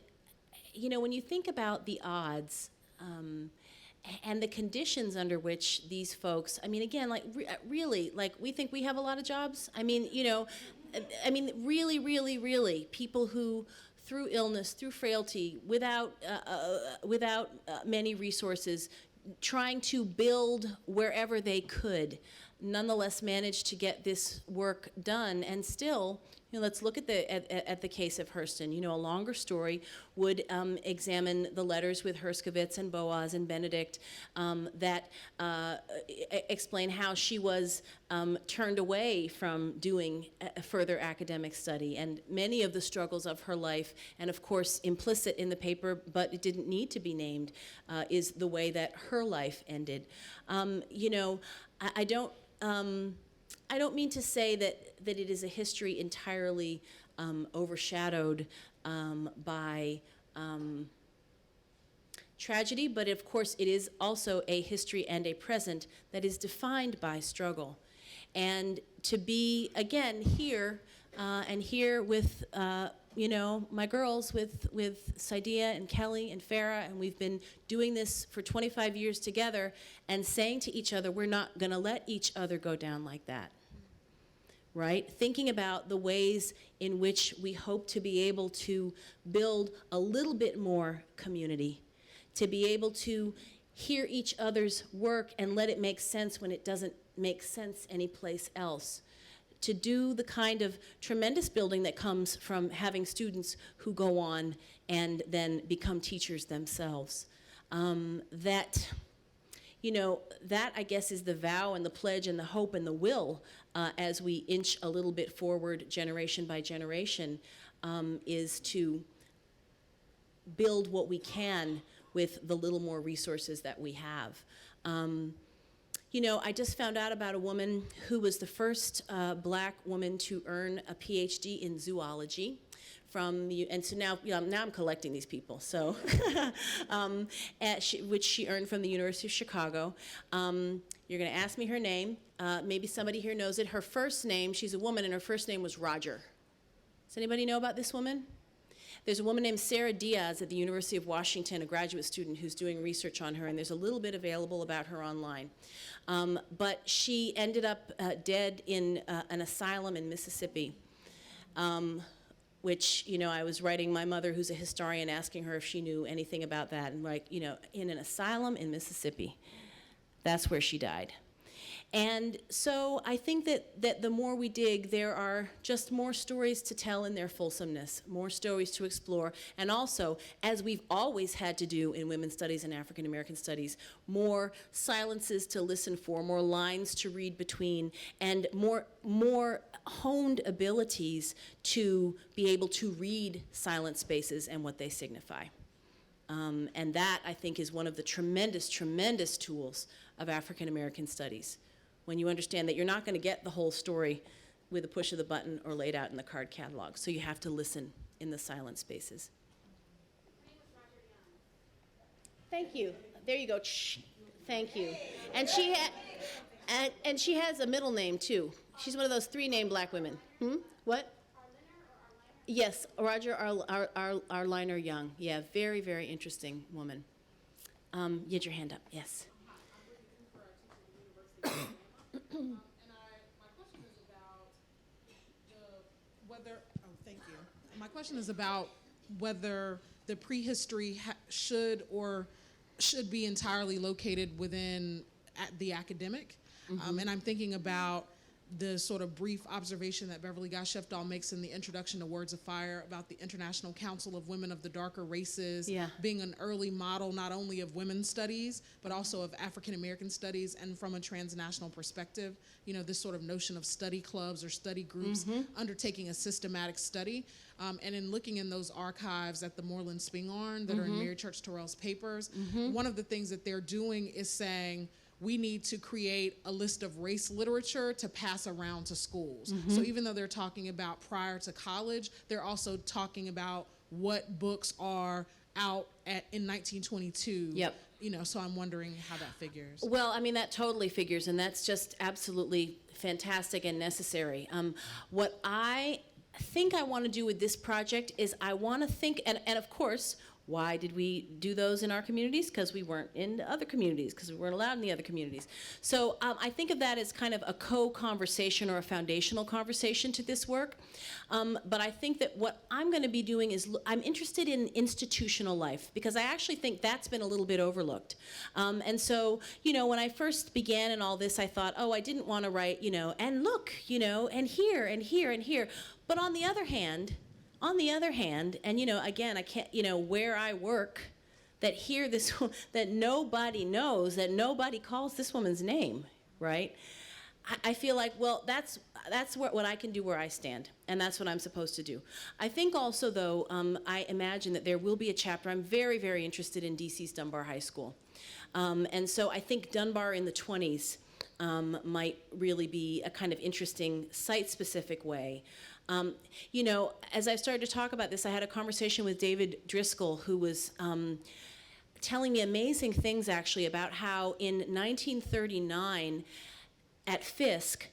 when you think about the odds and the conditions under which these folks, I mean, again, really, we think we have a lot of jobs. I mean, really, people who, through illness, through frailty, without many resources, trying to build wherever they could, nonetheless managed to get this work done. And still, let's look at the case of Hurston. A longer story would examine the letters with Herskovits and Boaz and Benedict that explain how she was turned away from doing further academic study, and many of the struggles of her life, and of course implicit in the paper, but it didn't need to be named, is the way that her life ended. I don't mean to say that it is a history entirely overshadowed by tragedy, but of course it is also a history and a present that is defined by struggle. And to be, again, here, and here with, you know, my girls, with Saidia and Kelly and Farah, and we've been doing this for 25 years together, and saying to each other, we're not gonna let each other go down like that, right? Thinking about the ways in which we hope to be able to build a little bit more community, to be able to hear each other's work and let it make sense when it doesn't make sense anyplace else, to do the kind of tremendous building that comes from having students who go on and then become teachers themselves. That, you know, that I guess is the vow and the pledge and the hope and the will as we inch a little bit forward generation by generation, is to build what we can with the little more resources that we have. You know, I just found out about a woman who was the first black woman to earn a PhD in zoology from, and so now, you know, now I'm collecting these people, so, which she earned from the University of Chicago. You're gonna ask me her name. Maybe somebody here knows it. Her first name, she's a woman, and her first name was Roger. Does anybody know about this woman? There's a woman named Sarah Diaz at the University of Washington, a graduate student who's doing research on her, and there's a little bit available about her online. But she ended up dead in an asylum in Mississippi, which, you know, I was writing my mother, who's a historian, asking her if she knew anything about that, and like, you know, in an asylum in Mississippi. That's where she died. And so I think that the more we dig, there are just more stories to tell in their fulsomeness, more stories to explore, and also, as we've always had to do in women's studies and African American studies, more silences to listen for, more lines to read between, and more honed abilities to be able to read silent spaces and what they signify. And that, I think, is one of the tremendous, tremendous tools of African American studies. When you understand that you're not going to get the whole story with a push of the button or laid out in the card catalog. So you have to listen in the silent spaces. Thank you. There you go. Shh. Thank you. And she has a middle name too. She's one of those 3-name black women. What? Yes, Roger Arliner Young. Yeah, very, very interesting woman. You had your hand up. Yes. My question is about whether the prehistory should be entirely located within the academic. And I'm thinking about the sort of brief observation that Beverly Gottschalk makes in the introduction to Words of Fire about the International Council of Women of the Darker Races being an early model not only of women's studies, but also of African American studies, and from a transnational perspective, you know, this sort of notion of study clubs or study groups undertaking a systematic study. And in looking in those archives at the Moreland Spingarn that are in Mary Church Terrell's papers, one of the things that they're doing is saying, we need to create a list of race literature to pass around to schools. So even though they're talking about prior to college, they're also talking about what books are out in 1922. Yep. You know, so I'm wondering how that figures. Well, I mean, that totally figures, and that's just absolutely fantastic and necessary. What I think I want to do with this project is I want to think, and of course, why did we do those in our communities? Because we weren't in other communities, because we weren't allowed in the other communities. So I think of that as kind of a co-conversation or a foundational conversation to this work. But I think that what I'm going to be doing is I'm interested in institutional life, because I actually think that's been a little bit overlooked. And so, you know, when I first began in all this, I thought, oh, I didn't want to write, you know, and look, you know, and here, and here, and here. But on the other hand, and you know, again, I can't, you know, where I work, that that nobody knows, that nobody calls this woman's name, right? I feel like, well, that's what I can do where I stand, and that's what I'm supposed to do. I think also, though, I imagine that there will be a chapter. I'm very, very interested in DC's Dunbar High School, and so I think Dunbar in the 20s might really be a kind of interesting site-specific way. You know, as I started to talk about this, I had a conversation with David Driscoll, who was telling me amazing things actually about how in 1939 at Fisk,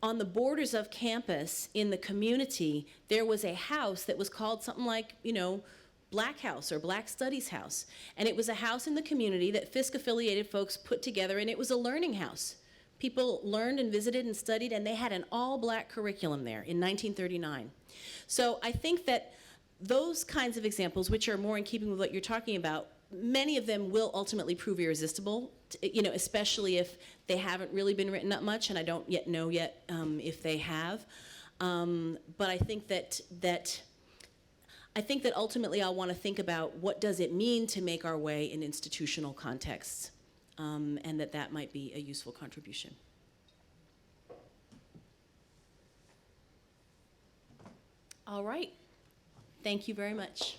on the borders of campus in the community, there was a house that was called something like, Black House or Black Studies House. And it was a house in the community that Fisk-affiliated folks put together, and it was a learning house. People learned and visited and studied, and they had an all-black curriculum there in 1939. So I think that those kinds of examples, which are more in keeping with what you're talking about, many of them will ultimately prove irresistible, especially if they haven't really been written up much, and I don't yet know if they have. But I think that ultimately I'll want to think about what does it mean to make our way in institutional contexts, and that might be a useful contribution. All right. Thank you very much.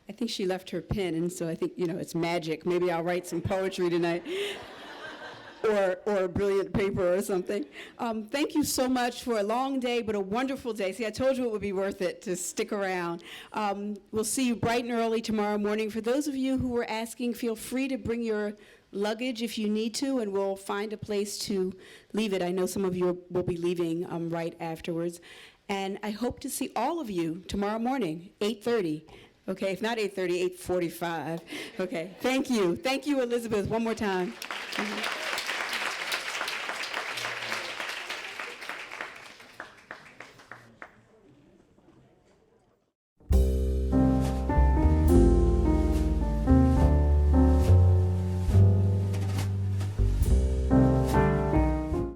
I think she left her pen, and so I think, it's magic. Maybe I'll write some poetry tonight. Or a brilliant paper or something. Thank you so much for a long day, but a wonderful day. See, I told you it would be worth it to stick around. We'll see you bright and early tomorrow morning. For those of you who were asking, feel free to bring your luggage if you need to, and we'll find a place to leave it. I know some of you will be leaving right afterwards. And I hope to see all of you tomorrow morning, 8:30. Okay, if not 8:30, 8:45. Okay, thank you. Thank you, Elizabeth, one more time.